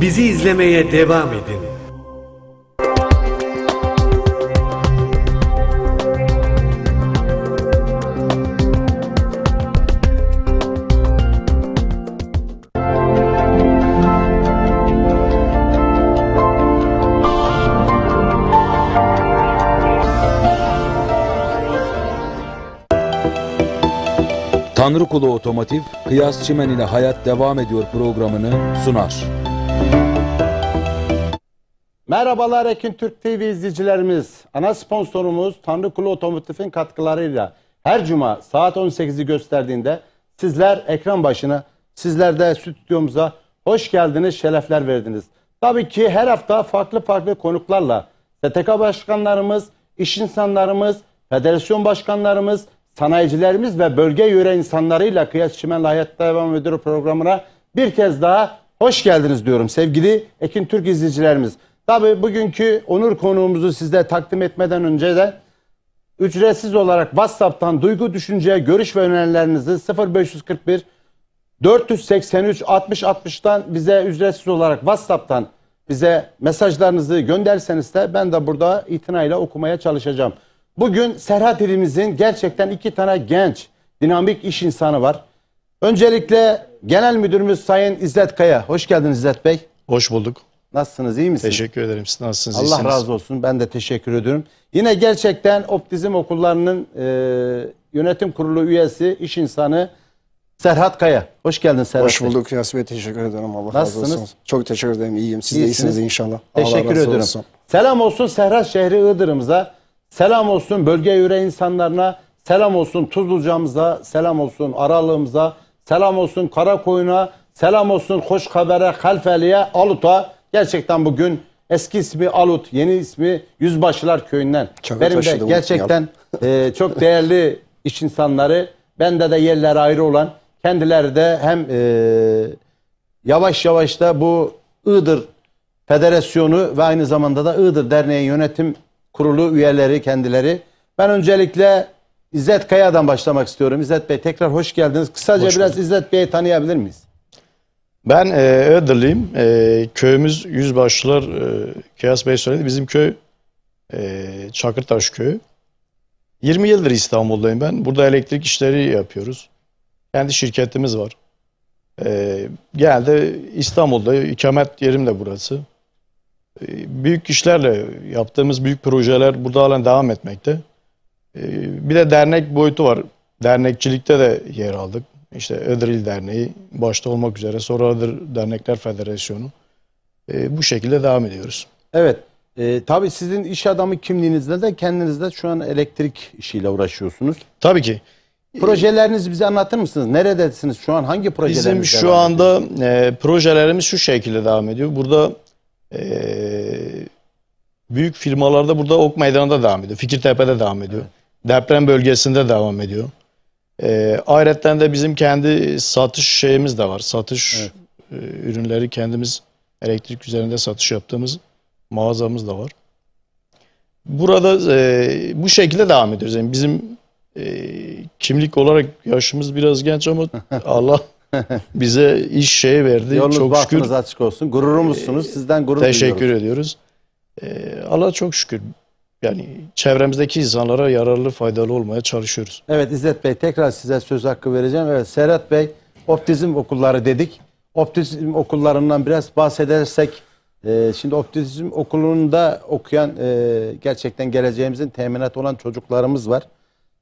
Bizi izlemeye devam edin. Tanrıkulu Otomotiv, Kıyas Çimen ile Hayat Devam Ediyor programını sunar. Merhabalar Ekin Türk TV izleyicilerimiz. Ana sponsorumuz Tanrıkulu Otomotiv'in katkılarıyla her cuma saat 18'i gösterdiğinde sizler ekran başına, sizler de stüdyomuza hoş geldiniz, şerefler verdiniz. Tabii ki her hafta farklı konuklarla STK başkanlarımız, iş insanlarımız, federasyon başkanlarımız, sanayicilerimiz ve bölge yöre insanlarıyla Kıyas Çimen'le Hayat Devam Ediyor programına bir kez daha hoş geldiniz diyorum sevgili Ekin Türk izleyicilerimiz. Tabii bugünkü onur konuğumuzu size takdim etmeden önce de ücretsiz olarak WhatsApp'tan duygu, düşünce, görüş ve önerilerinizi 0541 483 60 60'tan bize ücretsiz olarak WhatsApp'tan bize mesajlarınızı gönderseniz de ben de burada itinayla okumaya çalışacağım. Bugün Serhat ilimizin gerçekten iki tane genç, dinamik iş insanı var. Öncelikle Genel Müdürümüz Sayın İzzet Kaya. Hoş geldiniz İzzet Bey. Hoş bulduk. Nasılsınız, iyi misiniz? Teşekkür ederim. Siz nasılsınız? Allah İyisiniz? razı olsun. Ben de teşekkür ediyorum. Yine gerçekten Optizm Okulları'nın yönetim kurulu üyesi, iş insanı Serhat Kaya. Hoş geldiniz Serhat Hoş Bey. bulduk Yasir Bey. Teşekkür ederim. Allah razı Nasılsınız? olsun. Çok teşekkür ederim. İyiyim. Siz de İyisiniz. iyisiniz inşallah. Teşekkür Allah razı ediyorum. olsun. Selam olsun Serhat şehri Iğdır'ımıza. Selam olsun bölge yöre insanlarına. Selam olsun Tuzluca'mıza. Selam olsun Aralığımıza. Selam olsun Karakoyun'a. Selam olsun Hoşhaber'e, Halfeli'ye, Alut'a. Gerçekten bugün eski ismi Alut, yeni ismi Yüzbaşılar Köyü'nden. Benim de gerçekten çok değerli iş insanları. Bende de yerleri ayrı olan, kendileri de hem yavaş yavaş da bu Iğdır Federasyonu ve aynı zamanda da Iğdır Derneği Yönetim Kurulu üyeleri kendileri. Ben öncelikle İzzet Kaya'dan başlamak istiyorum. İzzet Bey tekrar hoş geldiniz. Kısaca biraz İzzet Bey'i tanıyabilir miyiz? Ben Iğdırlıyım. Köyümüz Yüzbaşılar, Kıyas Bey söyledi. Bizim köy Çakırtaş Köyü. 20 yıldır İstanbul'dayım ben. Burada elektrik işleri yapıyoruz. Kendi şirketimiz var. Genelde İstanbul'da, ikamet yerim de burası. Büyük işlerle yaptığımız büyük projeler burada halen devam etmekte. Bir de dernek boyutu var. Dernekçilikte de yer aldık. İşte Iğdır İl Derneği başta olmak üzere, sonra Iğdır Dernekler Federasyonu. Bu şekilde devam ediyoruz. Evet. Tabii sizin iş adamı kimliğinizde de kendiniz de şu an elektrik işiyle uğraşıyorsunuz. Tabii ki. Projelerinizi bize anlatır mısınız? Neredesiniz şu an? Hangi projeleriniz Bizim şu anda projelerimiz şu şekilde devam ediyor. Burada büyük firmalarda burada Ok Meydanı'nda devam ediyor. Fikirtepe'de devam ediyor. Evet. Deprem bölgesinde devam ediyor. Ayrıca de bizim kendi satış şeyimiz de var. Satış ürünleri kendimiz elektrik üzerinde satış yaptığımız mağazamız da var. Burada bu şekilde devam ediyoruz. Yani bizim kimlik olarak yaşımız biraz genç ama Allah bize iş şeyi verdi. Yolunuz çok şükür. Açık olsun. Gururumuzsunuz. Sizden gurur duyuyoruz. Teşekkür ediyoruz. Allah çok şükür. Yani çevremizdeki insanlara yararlı, faydalı olmaya çalışıyoruz. Evet İzzet Bey tekrar size söz hakkı vereceğim. Evet Serhat Bey, Optizm Okulları dedik. Optizm okullarından biraz bahsedersek, şimdi Optizm Okulu'nda okuyan gerçekten geleceğimizin teminatı olan çocuklarımız var.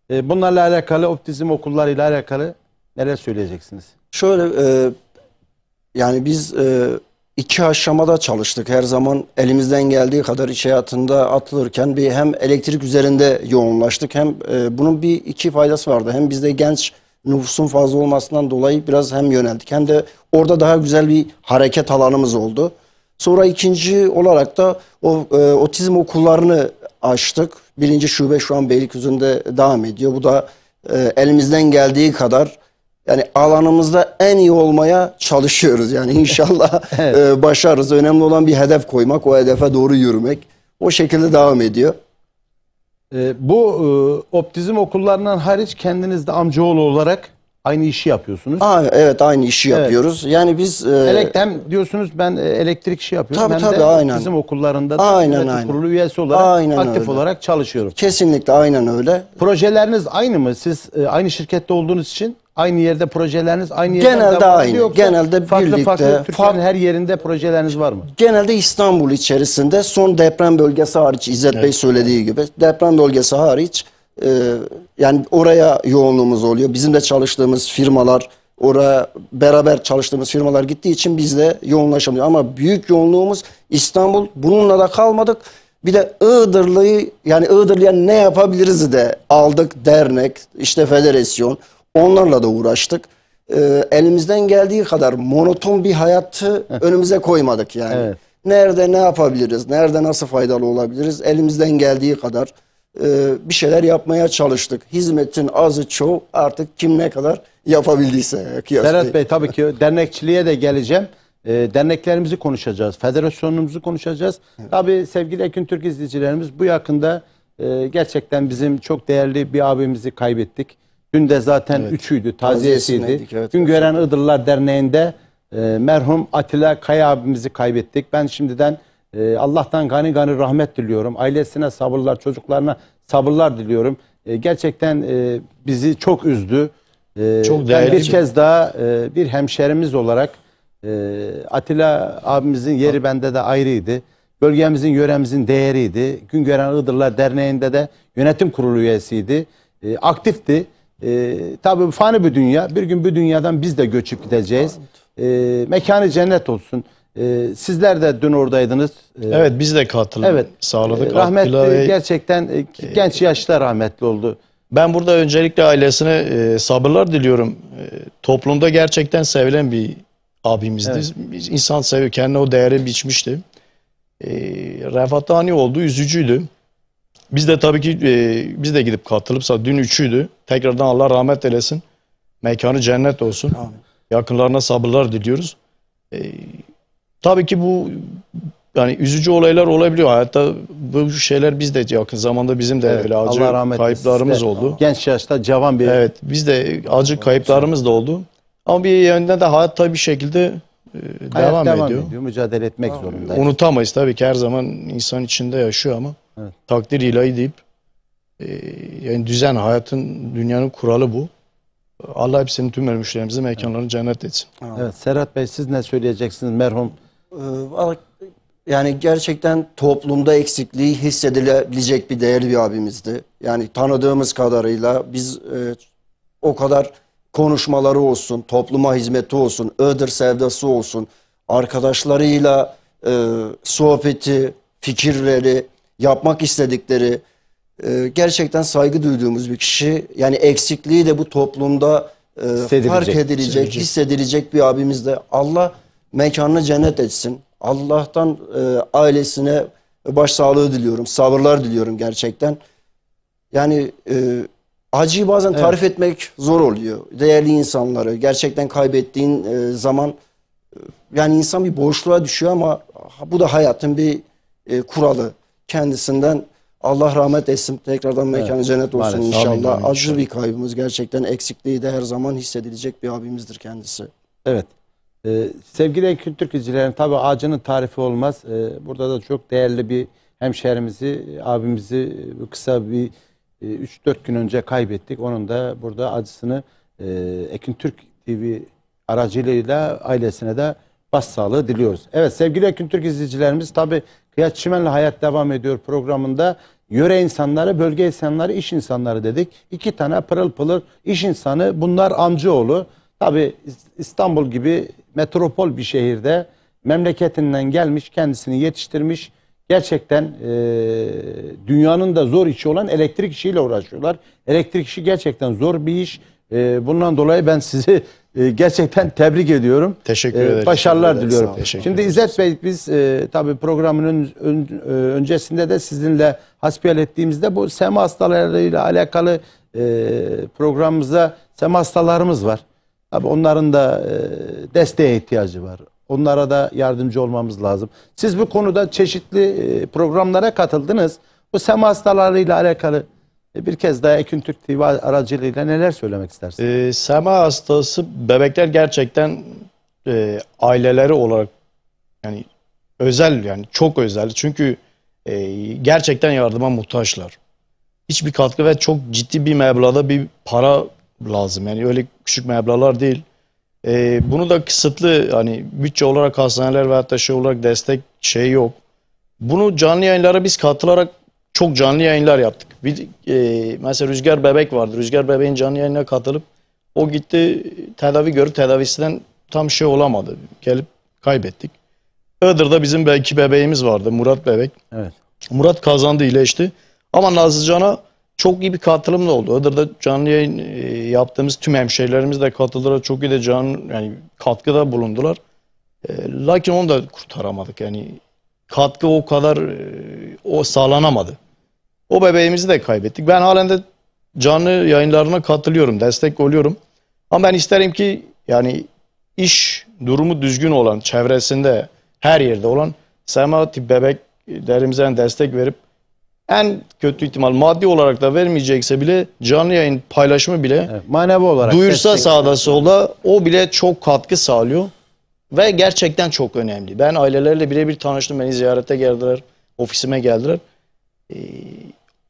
Bunlarla alakalı, Optizm okullarıyla alakalı neler söyleyeceksiniz? Şöyle yani biz iki aşamada çalıştık. Her zaman elimizden geldiği kadar iş hayatında atılırken bir hem elektrik üzerinde yoğunlaştık, hem bunun iki faydası vardı. Hem bizde genç nüfusun fazla olmasından dolayı biraz hem yöneldik, hem de orada daha güzel bir hareket alanımız oldu. Sonra ikinci olarak da otizm okullarını açtık. Birinci şube şu an Beylikdüzü'nde devam ediyor. Bu da elimizden geldiği kadar yani alanımızda en iyi olmaya çalışıyoruz. Yani inşallah evet. Başarırız. Önemli olan bir hedef koymak, o hedefe doğru yürümek. O şekilde devam ediyor. Bu optizm okullarından hariç kendiniz de amcaoğlu olarak aynı işi yapıyorsunuz. Evet, aynı işi yapıyoruz. Yani biz Hem diyorsunuz ben elektrik işi yapıyorum. Tabii, Hem tabii, de aynen. bizim okullarında da Aynen, yönetim aynen. kurulu üyesi olarak Aynen aktif öyle. olarak çalışıyorum. kesinlikle aynen öyle. Projeleriniz aynı mı? Siz aynı şirkette olduğunuz için aynı yerde projeleriniz aynı yerden Genelde devam aynı. ediyor yoksa Genelde farklı birlikte, farklı Türkiye'nin her yerinde projeleriniz var mı? Genelde İstanbul içerisinde son deprem bölgesi hariç, İzzet Bey söylediği gibi deprem bölgesi hariç yani oraya yoğunluğumuz oluyor. Bizim de çalıştığımız firmalar, oraya beraber çalıştığımız firmalar gittiği için biz de yoğunlaşamıyoruz. Ama büyük yoğunluğumuz İstanbul. Bununla da kalmadık. Bir de Iğdırlı'yı, yani Iğdırlı'ya ne yapabiliriz de aldık, dernek, işte federasyon, onlarla da uğraştık. Elimizden geldiği kadar monoton bir hayatı önümüze koymadık yani. Evet. Nerede ne yapabiliriz, nerede nasıl faydalı olabiliriz, elimizden geldiği kadar bir şeyler yapmaya çalıştık. Hizmetin azı çoğu artık kim ne kadar yapabildiyse. Serhat Bey, tabii ki dernekçiliğe de geleceğim. Derneklerimizi konuşacağız, federasyonumuzu konuşacağız. Tabii sevgili Ekin Türk izleyicilerimiz, bu yakında gerçekten bizim çok değerli bir abimizi kaybettik. Dün de zaten üçüydü, taziyesiydi. Taziyesindeydik, evet. Güngören Iğdırlılar Derneği'nde merhum Atilla Kaya abimizi kaybettik. Ben şimdiden Allah'tan gani gani rahmet diliyorum. Ailesine sabırlar, çocuklarına sabırlar diliyorum. Gerçekten bizi çok üzdü. Çok Ben değerli. bir kez daha bir hemşerimiz olarak Atilla abimizin yeri bende de ayrıydı. Bölgemizin, yöremizin değeriydi. Güngören Iğdırlılar Derneği'nde de yönetim kurulu üyesiydi. Aktifti. Tabii fani bir dünya. Bir gün bu dünyadan biz de göçüp gideceğiz. Mekanı cennet olsun. Sizler de dün oradaydınız. Evet, biz de katılım Evet. sağladık. Rahmetli Atilla Bey, gerçekten genç yaşta rahmetli oldu. ben burada öncelikle ailesine sabırlar diliyorum. Toplumda gerçekten sevilen bir abimizdi. Evet. Biz insan seviyor. Kendine o değeri biçmişti. Refat'ta hani oldu. Üzücüydü. Biz de tabii ki biz de gidip katılıp dün üçüydü. Tekrardan Allah rahmet eylesin. Mekanı cennet olsun. Amin. Yakınlarına sabırlar diliyoruz. Tabii ki bu yani üzücü olaylar olabiliyor. Hayatta bu şeyler biz de yakın zamanda bizim de öyle acı Allah rahmet eylesin. kayıplarımız Siz de oldu. Genç yaşta cavan bir Evet, biz de acı kayıplarımız da oldu. Ama bir yönden de hayat tabii bir şekilde hayat devam ediyor. mücadele etmek zorunda. Unutamayız tabii ki, her zaman insan içinde yaşıyor ama Evet. takdir ilahi deyip yani düzen, hayatın, dünyanın kuralı bu. Allah hepsinin, tüm ölmüşlerimizin mekanlarını cennet etsin. Evet, Serhat Bey, siz ne söyleyeceksiniz merhum? Yani gerçekten toplumda eksikliği hissedilebilecek bir değerli bir abimizdi. Yani tanıdığımız kadarıyla biz o kadar konuşmaları olsun, topluma hizmeti olsun, Iğdır sevdası olsun, arkadaşlarıyla sohbeti, fikirleri, yapmak istedikleri, gerçekten saygı duyduğumuz bir kişi. Yani eksikliği de bu toplumda fark edilecek, hissedilecek bir abimiz de. Allah mekanını cennet etsin. Allah'tan ailesine başsağlığı diliyorum, sabırlar diliyorum gerçekten. Yani acıyı bazen tarif etmek zor oluyor. Değerli insanları gerçekten kaybettiğin zaman yani insan bir boşluğa düşüyor ama bu da hayatın bir kuralı. Kendisinden Allah rahmet etsin. Tekrardan mekanı cennet olsun inşallah. Acı bir kaybımız, gerçekten eksikliği de her zaman hissedilecek bir abimizdir kendisi. Evet. Sevgili Ekin Türk izleyicilerim, tabii acının tarifi olmaz. Burada da çok değerli bir hemşehrimizi, abimizi kısa bir 3-4 gün önce kaybettik. Onun da burada acısını Ekin Türk TV aracılığıyla ailesine de başsağlığı diliyoruz. Evet sevgili Ekin Türk izleyicilerimiz, tabii Kıyas Çimen'le Hayat Devam Ediyor programında yöre insanları, bölge insanları, iş insanları dedik. 2 tane pırıl pırıl iş insanı, bunlar amcaoğlu. Tabii İstanbul gibi metropol bir şehirde memleketinden gelmiş, kendisini yetiştirmiş. Gerçekten dünyanın da zor işi olan elektrik işiyle uğraşıyorlar. Elektrik işi gerçekten zor bir iş. Bundan dolayı ben sizi gerçekten tebrik ediyorum. Teşekkür ederim. Başarılar diliyorum. Şimdi ederiz. İzzet Bey, biz tabii programın öncesinde de sizinle hasbihal ettiğimizde bu sema hastalarıyla alakalı programımızda sema hastalarımız var. Tabii onların da desteğe ihtiyacı var. Onlara da yardımcı olmamız lazım. Siz bu konuda çeşitli programlara katıldınız. Bu sema hastalarıyla alakalı Bir kez daha Ekin Türk TV aracılığıyla neler söylemek istersiniz? SMA hastası bebekler gerçekten aileleri olarak yani özel, yani çok özel. Çünkü gerçekten yardıma muhtaçlar. Hiçbir katkı ve çok ciddi bir meblağda bir para lazım. Yani öyle küçük meblağlar değil. Bunu da kısıtlı, hani bütçe olarak hastaneler ve hatta şey olarak destek şey yok. Bunu canlı yayınlara biz katılarak çok canlı yayınlar yaptık. Mesela Rüzgar Bebek vardı. Rüzgar Bebek'in canlı yayınına katılıp o gitti tedavi görüp tedavisinden tam şey olamadı. Gelip kaybettik. Iğdır'da bizim belki bebeğimiz vardı, Murat Bebek. Evet. Murat kazandı, iyileşti. Ama Nazlıcan'a çok iyi bir katılım da oldu. Iğdır'da canlı yayın yaptığımız tüm hemşehrilerimiz de katıldılar. Çok iyi de yani katkıda bulundular. Lakin onu da kurtaramadık. Yani katkı o kadar o sağlanamadı. O bebeğimizi de kaybettik. Ben halen de canlı yayınlarına katılıyorum, destek oluyorum. Ama ben isterim ki yani iş durumu düzgün olan, çevresinde her yerde olan SMA tip bebeklerimize destek verip en kötü ihtimal maddi olarak da vermeyecekse bile canlı yayın paylaşımı bile Evet, manevi olarak duyursa destek- sağda solda o bile çok katkı sağlıyor. Ve gerçekten çok önemli. Ben ailelerle birebir tanıştım. Beni ziyarete geldiler. Ofisime geldiler.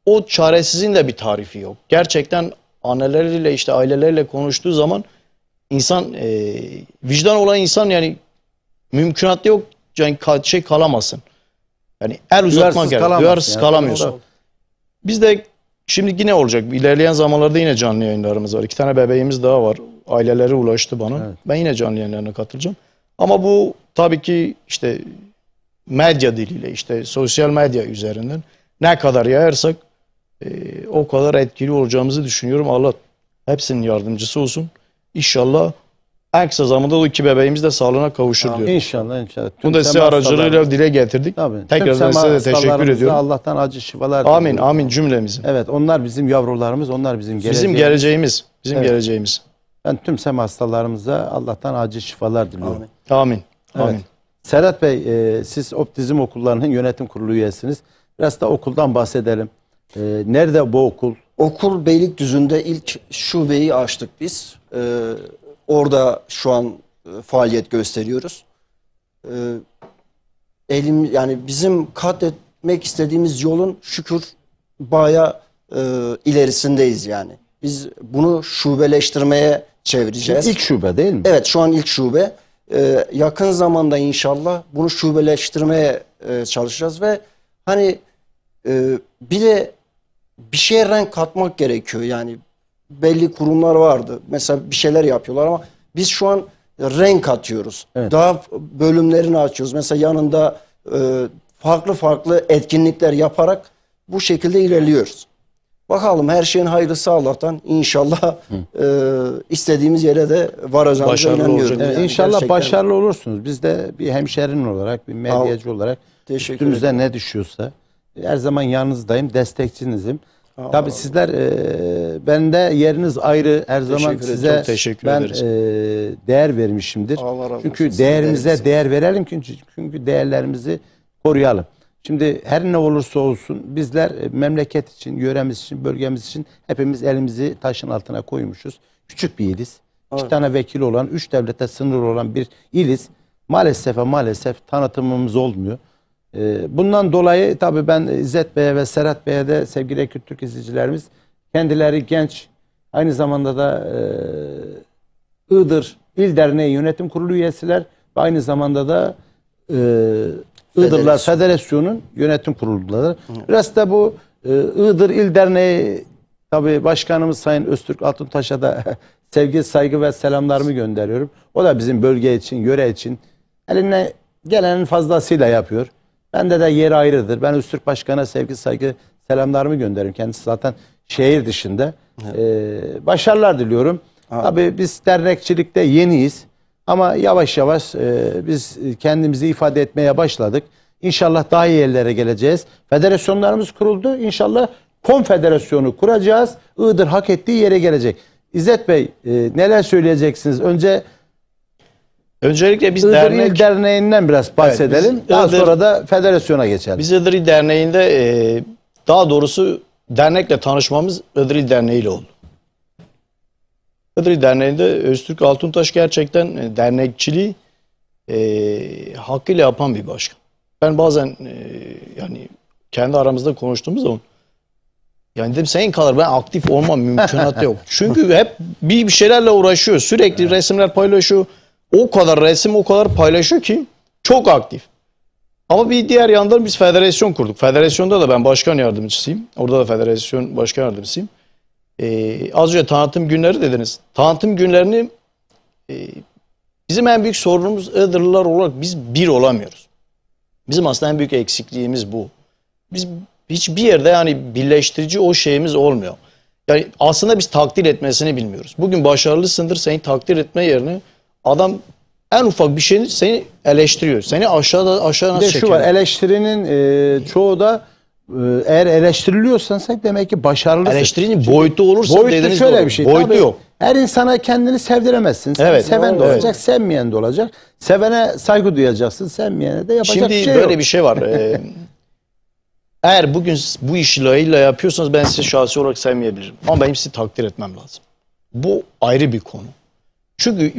O çaresizin de bir tarifi yok. Gerçekten anneleriyle işte aileleriyle konuştuğu zaman insan vicdan olan insan yani mümkünatı yok. Yani şey kalamasın. Yani el uzatma Duyarsız gerek. kalamaz Duyarsız yani. kalamıyorsun. Doğru. Biz de şimdi yine olacak. İlerleyen zamanlarda yine canlı yayınlarımız var. 2 tane bebeğimiz daha var. Aileleri ulaştı bana. Evet. Ben yine canlı yayınlarına katılacağım. Ama bu tabii ki işte medya diliyle, işte sosyal medya üzerinden ne kadar yayarsak o kadar etkili olacağımızı düşünüyorum. Allah hepsinin yardımcısı olsun. İnşallah en kısa zamanda o 2 bebeğimiz de sağlığına kavuşur diyorum. İnşallah inşallah. Bunu da size aracılığıyla dile getirdik. Tabii. Tekrardan size de teşekkür ediyorum. Allah'tan acı şifalar Amin, diliyorum. amin cümlemizin. Evet, onlar bizim yavrularımız, onlar bizim geleceğimiz. Bizim geleceğimiz, bizim Evet. geleceğimiz. Ben tüm SEMA hastalarımıza Allah'tan acil şifalar diliyorum. Amin. Amin. Evet. Amin. Serhat Bey, siz Optizm Okulları'nın yönetim kurulu üyesiniz. Biraz da okuldan bahsedelim. Nerede bu okul? Okul Beylikdüzü'nde ilk şubeyi açtık biz. Orada şu an faaliyet gösteriyoruz. Yani bizim kat etmek istediğimiz yolun şükür bayağı ilerisindeyiz yani. Biz bunu şubeleştirmeye çevireceğiz. İlk şube değil mi? Evet, şu an ilk şube. Yakın zamanda inşallah bunu şubeleştirmeye çalışacağız ve hani bir de bir şeye renk katmak gerekiyor. Yani belli kurumlar vardı. Mesela bir şeyler yapıyorlar ama biz şu an renk katıyoruz. Evet. Daha bölümlerini açıyoruz. Mesela yanında farklı farklı etkinlikler yaparak bu şekilde ilerliyoruz. Bakalım, her şeyin hayırlısı Allah'tan. İnşallah istediğimiz yere de varacağımıza Başarılı inanıyorum. olacak. Evet, Yani İnşallah gerçekten başarılı olursunuz. Biz de bir hemşerin olarak, bir medyacı olarak Teşekkür üstümüze ne düşüyorsa her zaman yanınızdayım, destekçinizim. Tabii sizler bende yeriniz ayrı. Her zaman ederim, size çok teşekkür ben ederiz. değer vermişimdir. Allah razı olsun. Çünkü Sizin değerimize değeriniz. değer verelim, çünkü değerlerimizi koruyalım. Şimdi her ne olursa olsun bizler memleket için, yöremiz için, bölgemiz için hepimiz elimizi taşın altına koymuşuz. Küçük bir iliz. 2 tane vekil olan, 3 devlete sınırlı olan bir iliz. Maalesef tanıtımımız olmuyor. Bundan dolayı tabii ben İzzet Bey'e ve Serhat Bey'e de, sevgili Ekin Türk izleyicilerimiz, kendileri genç, aynı zamanda da Iğdır İl Derneği Yönetim Kurulu üyesiler ve aynı zamanda da Iğdırlar Federasyonu'nun yönetim kuruluları. Biraz da bu Iğdır İl Derneği tabii başkanımız Sayın Öztürk Altuntaş'a da sevgi, saygı ve selamlarımı gönderiyorum. O da bizim bölge için, yöre için eline gelenin fazlasıyla yapıyor. Bende de yeri ayrıdır. Ben Öztürk Başkan'a sevgi, saygı, selamlarımı gönderirim. Kendisi zaten şehir dışında. Başarılar diliyorum. Tabii biz dernekçilikte yeniyiz. Ama yavaş yavaş biz kendimizi ifade etmeye başladık. İnşallah daha iyi yerlere geleceğiz. Federasyonlarımız kuruldu. İnşallah konfederasyonu kuracağız. Iğdır hak ettiği yere gelecek. İzzet Bey, neler söyleyeceksiniz? Öncelikle biz Iğdır İl Derneği'nden biraz bahsedelim. biz Daha Iğdır- sonra da federasyona geçelim. Biz Iğdır İl Derneği'nde daha doğrusu dernekle tanışmamız Iğdır Derneği ile oldu. Iğdır Derneği'nde Öztürk Altuntaş gerçekten dernekçiliği hakkıyla yapan bir başkan. Ben bazen yani kendi aramızda konuştuğumuz zaman yani dedim senin kadar ben aktif olmam mümkünatı yok. Çünkü hep bir şeylerle uğraşıyor. Sürekli resimler paylaşıyor. O kadar resim o kadar paylaşıyor ki çok aktif. Ama bir diğer yandan biz federasyon kurduk. Federasyonda da ben başkan yardımcısıyım. Orada da federasyon başkan yardımcısıyım. Az önce tanıtım günleri dediniz. Tanıtım günlerini bizim en büyük sorunumuz Iğdırlılar olarak biz bir olamıyoruz. Bizim aslında en büyük eksikliğimiz bu. Biz hiçbir yerde yani birleştirici o şeyimiz olmuyor. Yani aslında biz takdir etmesini bilmiyoruz. Bugün başarılısındır seni takdir etme yerine adam en ufak bir şeyini seni eleştiriyor. Seni aşağı nasıl Bir de şu çekiyor? var, eleştirinin çoğu da eğer eleştiriliyorsan sen demek ki başarılısın. Eleştirinin boyutu olursa Boyutu dediğiniz şöyle doğru. bir şey. Boyutu Tabii, yok. her insana kendini sevdiremezsin. Evet, Seven de evet. olacak, sevmeyen de olacak. Sevene saygı duyacaksın, sevmeyene de yapacak Şimdi bir şey böyle yok. bir şey var. Eğer bugün bu işi layığıyla yapıyorsanız ben sizi şahsi olarak sevmeyebilirim. Ama benim sizi takdir etmem lazım. Bu ayrı bir konu. Çünkü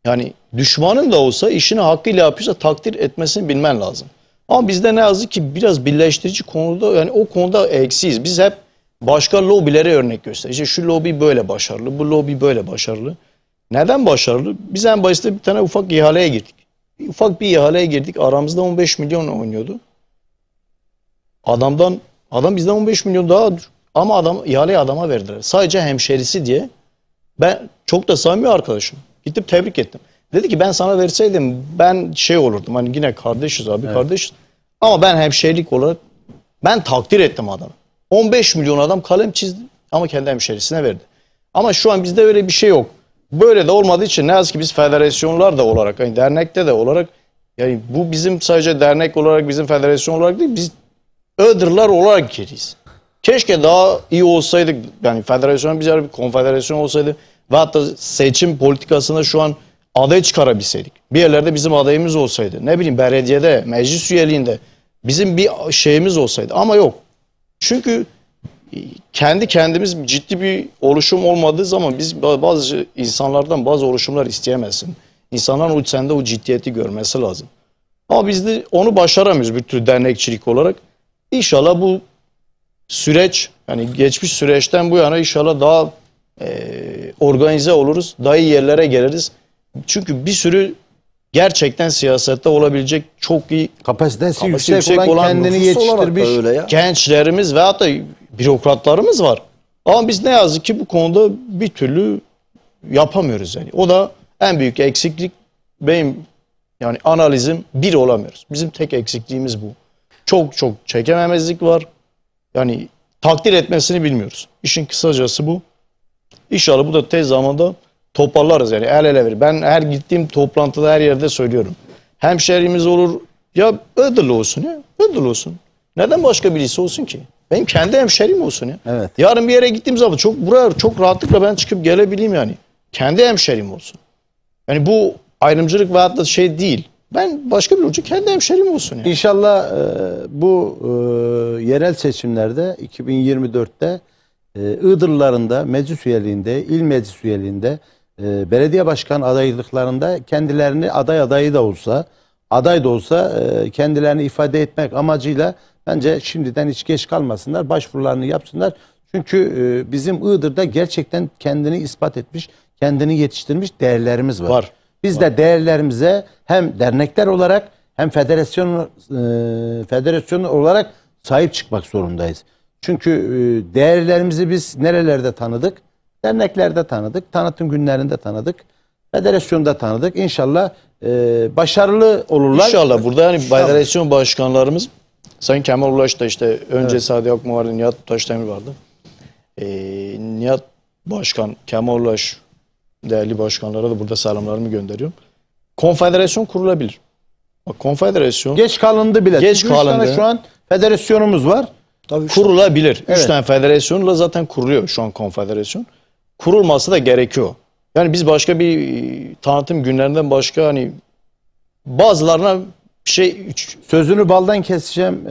yani düşmanın da olsa işini hakkıyla yapıyorsa takdir etmesini bilmen lazım. Ama bizde ne yazık ki biraz birleştirici konuda yani o konuda eksiyiz. Biz hep başka lobilere örnek gösteriyoruz. İşte şu lobi böyle başarılı, bu lobi böyle başarılı. Neden başarılı? Biz en başta bir tane ufak ihaleye girdik. Ufak bir ihaleye girdik. Aramızda 15 milyon oynuyordu. Adam bizden 15 milyon daha ama ihaleyi adama verdiler. Sadece hemşerisi diye. Ben çok da samimi arkadaşım. Gittim tebrik ettim. Dedi ki ben sana verseydim ben şey olurdum. Hani yine kardeşiz abi kardeşiz. Ama ben hemşerilik olarak ben takdir ettim adamı. 15 milyon adam kalem çizdi ama kendi hemşerisine verdi. Ama şu an bizde öyle bir şey yok. Böyle de olmadığı için ne yazık ki biz federasyonlar da olarak yani dernekte de olarak yani bu bizim sadece dernek olarak bizim federasyon olarak değil biz Iğdırlar olarak geriyiz. Keşke daha iyi olsaydık. Yani federasyon bir konfederasyon olsaydı ve hatta seçim politikasında şu an aday çıkarabilseydik. Bir yerlerde bizim adayımız olsaydı. Ne bileyim belediyede, meclis üyeliğinde bizim bir şeyimiz olsaydı. Ama yok. Çünkü kendi kendimiz ciddi bir oluşum olmadığı zaman biz bazı insanlardan bazı oluşumlar isteyemezsin. İnsanların sende o ciddiyeti görmesi lazım. Ama biz de onu başaramıyoruz bir tür dernekçilik olarak. İnşallah bu süreç yani geçmiş süreçten bu yana inşallah daha organize oluruz. Daha iyi yerlere geliriz. Çünkü bir sürü gerçekten siyasette olabilecek çok iyi Kapasitesi Kapasitesi yüksek yüksek olan, olan kendini nüfus olarak da yetiştirmiş. öyle ya. gençlerimiz ve hatta bürokratlarımız var. Ama biz ne yazık ki bu konuda bir türlü yapamıyoruz yani. O da en büyük eksiklik benim yani analizim bir olamıyoruz. Bizim tek eksikliğimiz bu. Çok çekememezlik var. Yani takdir etmesini bilmiyoruz. İşin kısacası bu. İnşallah bu da tez zamanda toparlarız yani el ele verir. Ben her gittiğim toplantıda her yerde söylüyorum. Hemşehrimiz olur ya Iğdırlı olsun ya. Iğdırlı olsun. Neden başka birisi olsun ki? Benim kendi hemşerim olsun ya. Evet. Yarın bir yere gittiğim zaman buraya çok rahatlıkla ben çıkıp gelebileyim yani. Kendi hemşerim olsun. Yani bu ayrımcılık ve hatta şey değil. Ben başka bir ucu kendi hemşerim olsun yani. İnşallah bu yerel seçimlerde 2024'te Iğdırlıların da meclis üyeliğinde, il meclis üyeliğinde, belediye başkan adaylıklarında kendilerini aday da olsa kendilerini ifade etmek amacıyla bence şimdiden hiç geç kalmasınlar, başvurularını yapsınlar. Çünkü bizim Iğdır'da gerçekten kendini ispat etmiş, kendini yetiştirmiş değerlerimiz var. Var. Biz de değerlerimize hem dernekler olarak hem federasyon olarak sahip çıkmak zorundayız. Çünkü değerlerimizi biz nerelerde tanıdık? Derneklerde tanıdık, tanıtım günlerinde tanıdık, federasyonda tanıdık. İnşallah başarılı olurlar. İnşallah burada yani federasyon başkanlarımız Sayın Kemal Ulaş da işte önce Sadi Akma vardı, Nihat Taşdemir vardı. Nihat Başkan, Kemal Ulaş değerli başkanlara da burada selamlarımı gönderiyorum. Konfederasyon kurulabilir. Bak konfederasyon Geç kalındı bile. Geç Çünkü üç tane kalındı. şu an federasyonumuz var. Tabii kurulabilir. Evet. 3 tane federasyonla zaten kuruluyor şu an konfederasyon. Kurulması da gerekiyor. Yani biz başka bir tanıtım günlerinden başka hani bazılarına şey Sözünü baldan keseceğim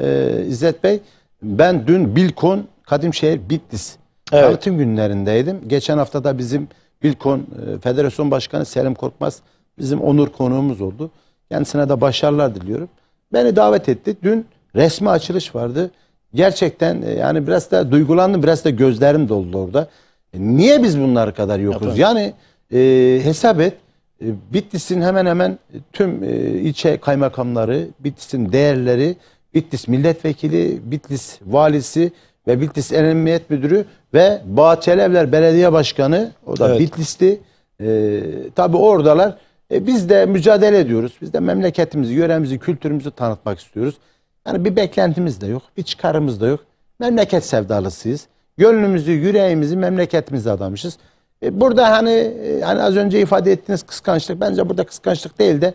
İzzet Bey. Ben dün Bilkon Kadimşehir Bitlis Evet. tanıtım günlerindeydim. Geçen hafta da bizim Bilkon Federasyon Başkanı Selim Korkmaz bizim onur konuğumuz oldu. Kendisine de başarılar diliyorum. Beni davet etti. Dün resmi açılış vardı. Gerçekten yani biraz da duygulandım, biraz da gözlerim doldu orada. Niye biz bunlar kadar yokuz? Yani hesap et. Bitlis'in hemen hemen tüm ilçe kaymakamları, Bitlis'in değerleri, Bitlis milletvekili, Bitlis valisi ve Bitlis Emniyet Müdürü ve Bahçelievler Belediye Başkanı, o da Evet. Bitlis'ti. Tabii oradalar. Biz de mücadele ediyoruz. Biz de memleketimizi, yöremizi, kültürümüzü tanıtmak istiyoruz. Yani bir beklentimiz de yok, bir çıkarımız da yok. Memleket sevdalısıyız. Gönlümüzü, yüreğimizi memleketimize adamışız. Burada hani az önce ifade ettiğiniz kıskançlık, bence burada kıskançlık değil de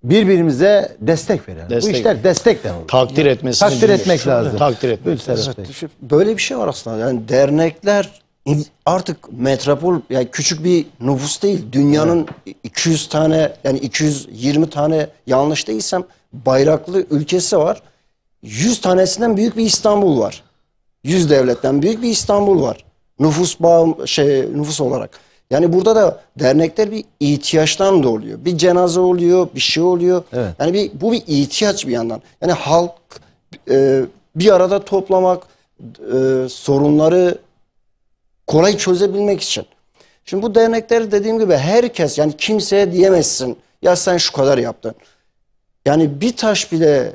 birbirimize destek verelim. Bu Destek. işler destekten olur. Takdir etmesini Takdir bilmiyoruz. etmek lazım. Takdir etmek. Buyur Serhat Evet, Bey. böyle bir şey var aslında. Yani dernekler artık metropol, yani küçük bir nüfus değil. Dünyanın 200 tane, yani 220 tane, yanlış değilsem, bayraklı ülkesi var. 100 tanesinden büyük bir İstanbul var. 100 devletten büyük bir İstanbul var. Nüfus olarak. Yani burada da dernekler bir ihtiyaçtan da oluyor. Bir cenaze oluyor, bir şey oluyor. Evet. Yani bu bir ihtiyaç bir yandan. Yani halk bir arada toplamak, sorunları kolay çözebilmek için. Şimdi bu dernekleri dediğim gibi herkes, yani kimseye diyemezsin ya sen şu kadar yaptın. Yani bir taş bile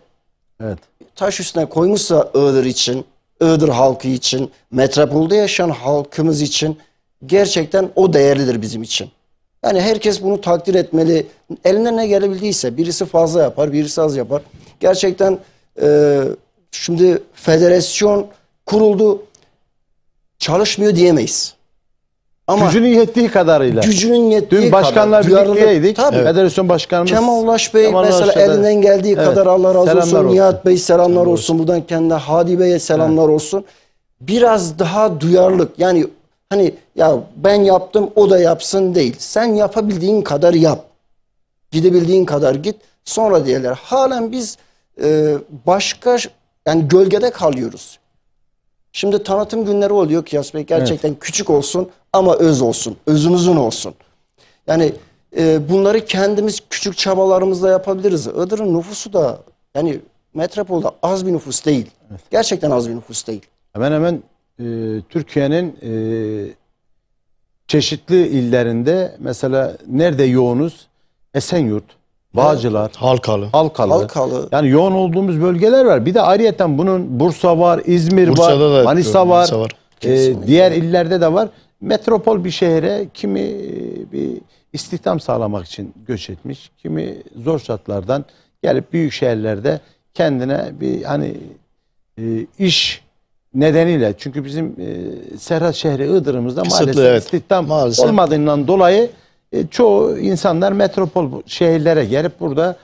Evet. taş üstüne koymuşsa Iğdır için, Iğdır halkı için, metropolde yaşayan halkımız için gerçekten o değerlidir bizim için. Yani herkes bunu takdir etmeli. Eline ne gelebildiyse, birisi fazla yapar, birisi az yapar. Gerçekten şimdi federasyon kuruldu, çalışmıyor diyemeyiz. Ama Gücünün yettiği kadarıyla. gücünün yettiği Dün başkanlar kadar duyarlılık- birlikteydik. Tabii. Federasyon başkanımız Kemal Ulaş Bey Kemal mesela Ulaş'a da- elinden geldiği Evet. kadar, Allah razı Selamlar olsun. olsun. Nihat Bey selamlar olsun. Buradan kendine Hadi Bey'e selamlar olsun. Biraz daha duyarlılık. Yani hani ya ben yaptım o da yapsın değil. Sen yapabildiğin kadar yap. Gidebildiğin kadar git. Sonra diyorlar. Halen biz başka, yani gölgede kalıyoruz. Şimdi tanıtım günleri oluyor Kıyas Bey. Gerçekten küçük olsun ama öz olsun. Özümüzün olsun. Yani bunları kendimiz küçük çabalarımızla yapabiliriz. Iğdır'ın nüfusu da yani metropolde az bir nüfus değil. Gerçekten az bir nüfus değil. hemen hemen Türkiye'nin çeşitli illerinde mesela nerede yoğunuz? Esenyurt, Bağcılar, Halkalı. Halkalı. Yani yoğun olduğumuz bölgeler var. Bir de ayrıyeten bunun Bursa var, İzmir Bursa'da var, da Manisa yapıyorum, var. Manisa var. Kesinlikle. Diğer illerde de var. Metropol bir şehre kimi bir istihdam sağlamak için göç etmiş, kimi zor şartlardan gelip büyük şehirlerde kendine bir iş nedeniyle, çünkü bizim Serhat şehri Iğdır'ımızda Kısıtlı, maalesef evet. istihdam Maalesef. olmadığından dolayı çoğu insanlar metropol şehirlere gelip burada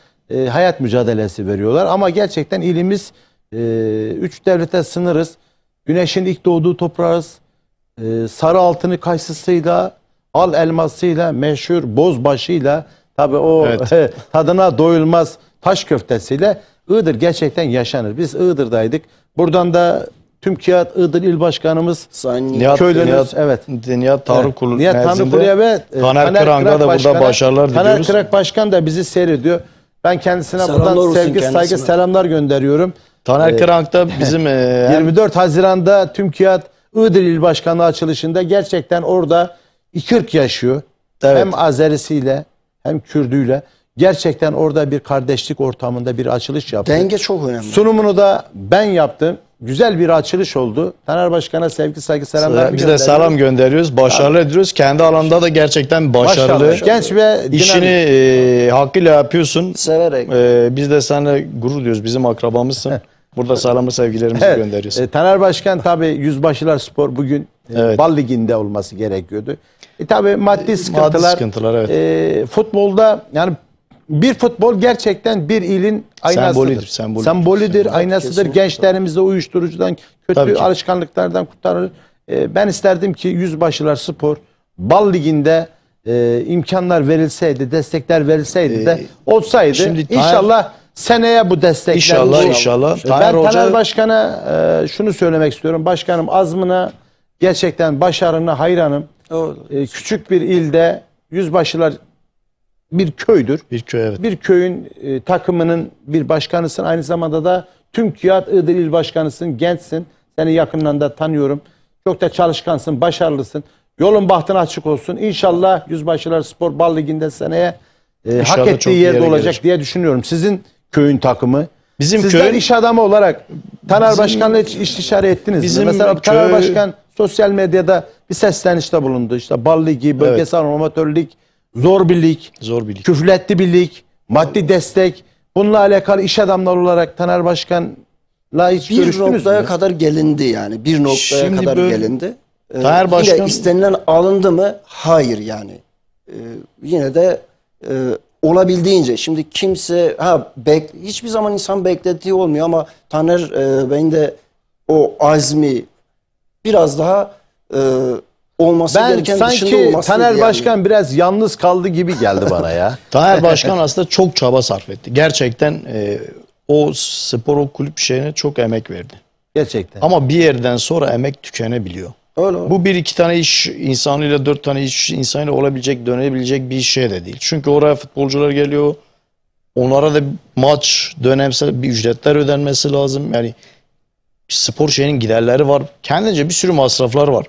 hayat mücadelesi veriyorlar. Ama gerçekten ilimiz 3 devlete sınırız. Güneşin ilk doğduğu toprağız. Sarı altını kayısısıyla, al elmasıyla, meşhur bozbaşıyla, tabii o Evet. tadına doyulmaz taş köftesiyle Iğdır gerçekten yaşanır. Biz Iğdır'daydık. Buradan da TÜMKİAD Iğdır İl Başkanımız, Sayın köylünüz, evet. Nihat Tanrıkulu Nihat Tanrıkulu'ya ve Taner Kırang'a da burada Başkan'a, başarılar Taner diliyoruz. Kırak Başkan da bizi seyrediyor. Ben kendisine Selamlar buradan olsun sevgi, saygı, kendisine. selamlar gönderiyorum. Taner Kırang da bizim 24 Haziran'da TÜMKİAD Iğdır İl Başkanlığı açılışında gerçekten orada 40 yaşıyor. Evet. Hem Azerisiyle hem Kürdüyle. Gerçekten orada bir kardeşlik ortamında bir açılış yaptı. denge çok önemli. Sunumunu da ben yaptım. Güzel bir açılış oldu. Taner Başkan'a sevgi, saygı, selamlar biz de selam gönderiyoruz. Başarılı ediyoruz. Kendi alanda da gerçekten başarılı. Maşallah. Genç ve İşini dinamik. hakkıyla yapıyorsun. Severek. Biz de seninle gurur duyuyoruz. Bizim akrabamızsın. Burada selamı sevgilerimizi Evet. gönderiyoruz. Taner Başkan tabii Yüzbaşılar Spor bugün Evet. Bal Ligi'nde olması gerekiyordu. Tabii maddi sıkıntılar. sıkıntılar, evet. Futbolda yani bir futbol gerçekten bir ilin aynasıdır. Sembolidir. Aynasıdır. Kesinlikle. Gençlerimizi uyuşturucudan, kötü Tabii ki. alışkanlıklardan kurtarır. Ben isterdim ki Yüzbaşılar Spor Bal Ligi'nde imkanlar verilseydi, destekler verilseydi de olsaydı. şimdi İnşallah seneye bu destekler. İnşallah, inşallah. Ben Taner Hoca- Taner Başkan'a şunu söylemek istiyorum. Başkanım azmına, gerçekten başarına hayranım. Küçük bir ilde Yüzbaşılar bir köydür. Bir köy, evet. Bir köyün takımının bir başkanısın. Aynı zamanda da tüm TÜYAD Iğdır İl Başkanısın. Gençsin. Seni yakından da tanıyorum. Çok da çalışkansın, başarılısın. Yolun bahtın açık olsun. İnşallah Yüzbaşılar Spor Bal Ligi'nde seneye hak çok ettiği iyi yerde yere olacak gelecek. diye düşünüyorum. Sizin köyün takımı. Bizim Sizler köyün- iş adamı olarak Taner Başkan'la hiç istişare ettiniz mi? bizim Mesela Taner köy- Başkan sosyal medyada bir seslenişte bulundu. İşte Bal Ligi, Bölgesel Amatör Lig, Zor bir lig, Zor bir lig. küfletli bir lig, maddi destek. Bununla alakalı iş adamları olarak Taner Başkan'la hiç Bir görüştünüz noktaya mü? kadar gelindi yani. Bir noktaya Şimdi kadar böyle- gelindi. Taner Yine Başkan- istenilen alındı mı? Hayır yani. Yine de olabildiğince. Şimdi kimse hiçbir zaman insan beklediği olmuyor ama Taner Bey'in de o azmi biraz daha olması Ben gereken dışında sanki olması Taner yani. Başkan biraz yalnız kaldı gibi geldi bana ya. Taner Başkan aslında çok çaba sarf etti. Gerçekten o spor, o kulüp şeyine çok emek verdi. Gerçekten. Ama bir yerden sonra emek tükenebiliyor. Öyle. Bu bir iki tane iş insanıyla, 4 tane iş insanıyla olabilecek, dönebilecek bir şey de değil. Çünkü oraya futbolcular geliyor. Onlara da maç dönemsel bir ücretler ödenmesi lazım. Yani spor şeyinin giderleri var. Kendince bir sürü masraflar var.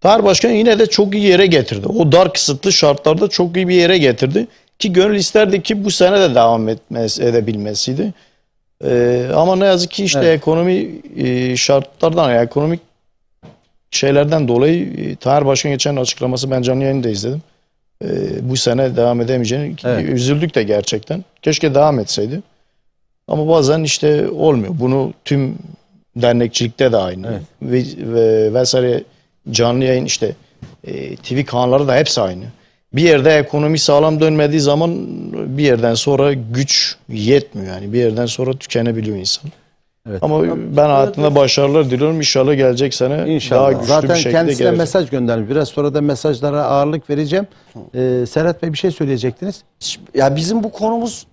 Taner Başkan yine de çok iyi yere getirdi. O dar kısıtlı şartlarda çok iyi bir yere getirdi. Ki gönül isterdi ki bu sene de devam edebilmesiydi. Ama ne yazık ki işte ekonomi şartlardan, yani ekonomik şeylerden dolayı Taner Başkan geçen açıklaması, ben canlı yayını da izledim. Bu sene devam edemeyeceğini üzüldük de gerçekten. Keşke devam etseydi. Ama bazen işte olmuyor. Bunu tüm dernekçilikte de aynı. Ve vesaire canlı yayın işte TV kanalları da hepsi aynı. Bir yerde ekonomi sağlam dönmediği zaman bir yerden sonra güç yetmiyor yani. Bir yerden sonra tükenebiliyor insan. Evet. Ama ben hayatında başarılar diliyorum. İnşallah gelecek sene daha İnşallah. güçlü Zaten bir şekilde kendisine gelecek. mesaj göndermiş. Biraz sonra da mesajlara ağırlık vereceğim. Serhat Bey bir şey söyleyecektiniz. Ya bizim bu konumuz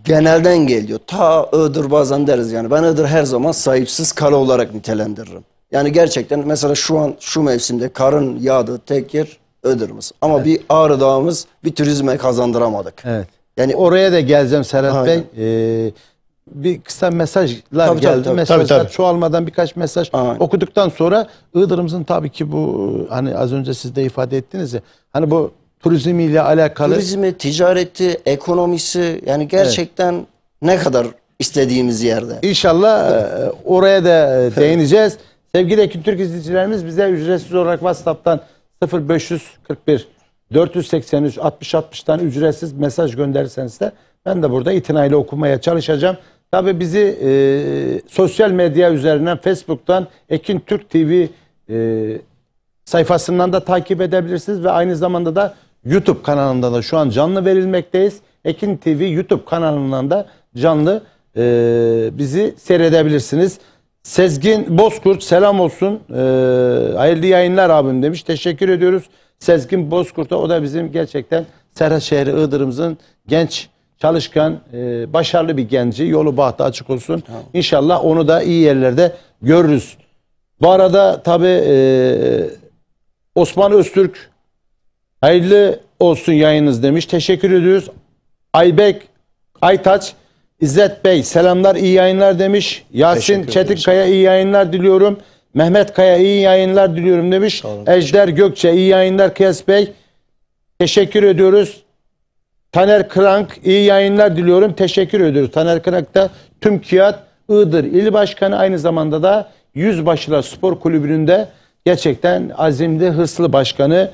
genelden geliyor. Ta Iğdır bazen deriz yani. Ben Iğdır her zaman sahipsiz kale olarak nitelendiririm. Yani gerçekten mesela şu an şu mevsimde karın yağdığı tek yer Iğdır'ımız. Ama bir Ağrı Dağımız bir turizme kazandıramadık. Evet. Yani Oraya da geleceğim Serhat Aynen. Bey. Bir kısa mesajlar Tabii, geldi. tabii. Mesajlar Tabii. çoğalmadan birkaç mesaj Aynen. okuduktan sonra Iğdır'ımızın tabii ki bu hani az önce siz de ifade ettiniz ya, hani bu turizmiyle alakalı turizmi, ticareti, ekonomisi yani gerçekten ne kadar istediğimiz yerde. İnşallah oraya da değineceğiz. Sevgili Ekin Türk izleyicilerimiz, bize ücretsiz olarak WhatsApp'tan 0541 483 60 60'tan ücretsiz mesaj gönderirseniz de ben de burada itinayla okumaya çalışacağım. Tabii bizi sosyal medya üzerinden Facebook'tan Ekin Türk TV sayfasından da takip edebilirsiniz ve aynı zamanda da YouTube kanalında da şu an canlı verilmekteyiz. Ekin TV YouTube kanalından da canlı bizi seyredebilirsiniz. Sezgin Bozkurt selam olsun. Hayırlı yayınlar abim demiş. Teşekkür ediyoruz Sezgin Bozkurt'a. O da bizim gerçekten Serhatşehir Iğdır'ımızın genç, çalışkan, başarılı bir genci. Yolu bahtı açık olsun. İnşallah onu da iyi yerlerde görürüz. Bu arada tabii Osman Öztürk hayırlı olsun yayınız demiş. Teşekkür ediyoruz. Aybek Aytaç, İzzet Bey selamlar, iyi yayınlar demiş. Yasin Teşekkür Çetinkaya iyi yayınlar diliyorum. Mehmet Kaya iyi yayınlar diliyorum demiş. olun. Ejder Gökçe iyi yayınlar Kıyas Bey. Teşekkür ediyoruz. Taner Krank iyi yayınlar diliyorum. Teşekkür ediyoruz. Taner Krank da tüm TÜYAD Iğdır İl Başkanı, aynı zamanda da Yüzbaşılar Spor Kulübü'nün de gerçekten azimli, hırslı başkanı.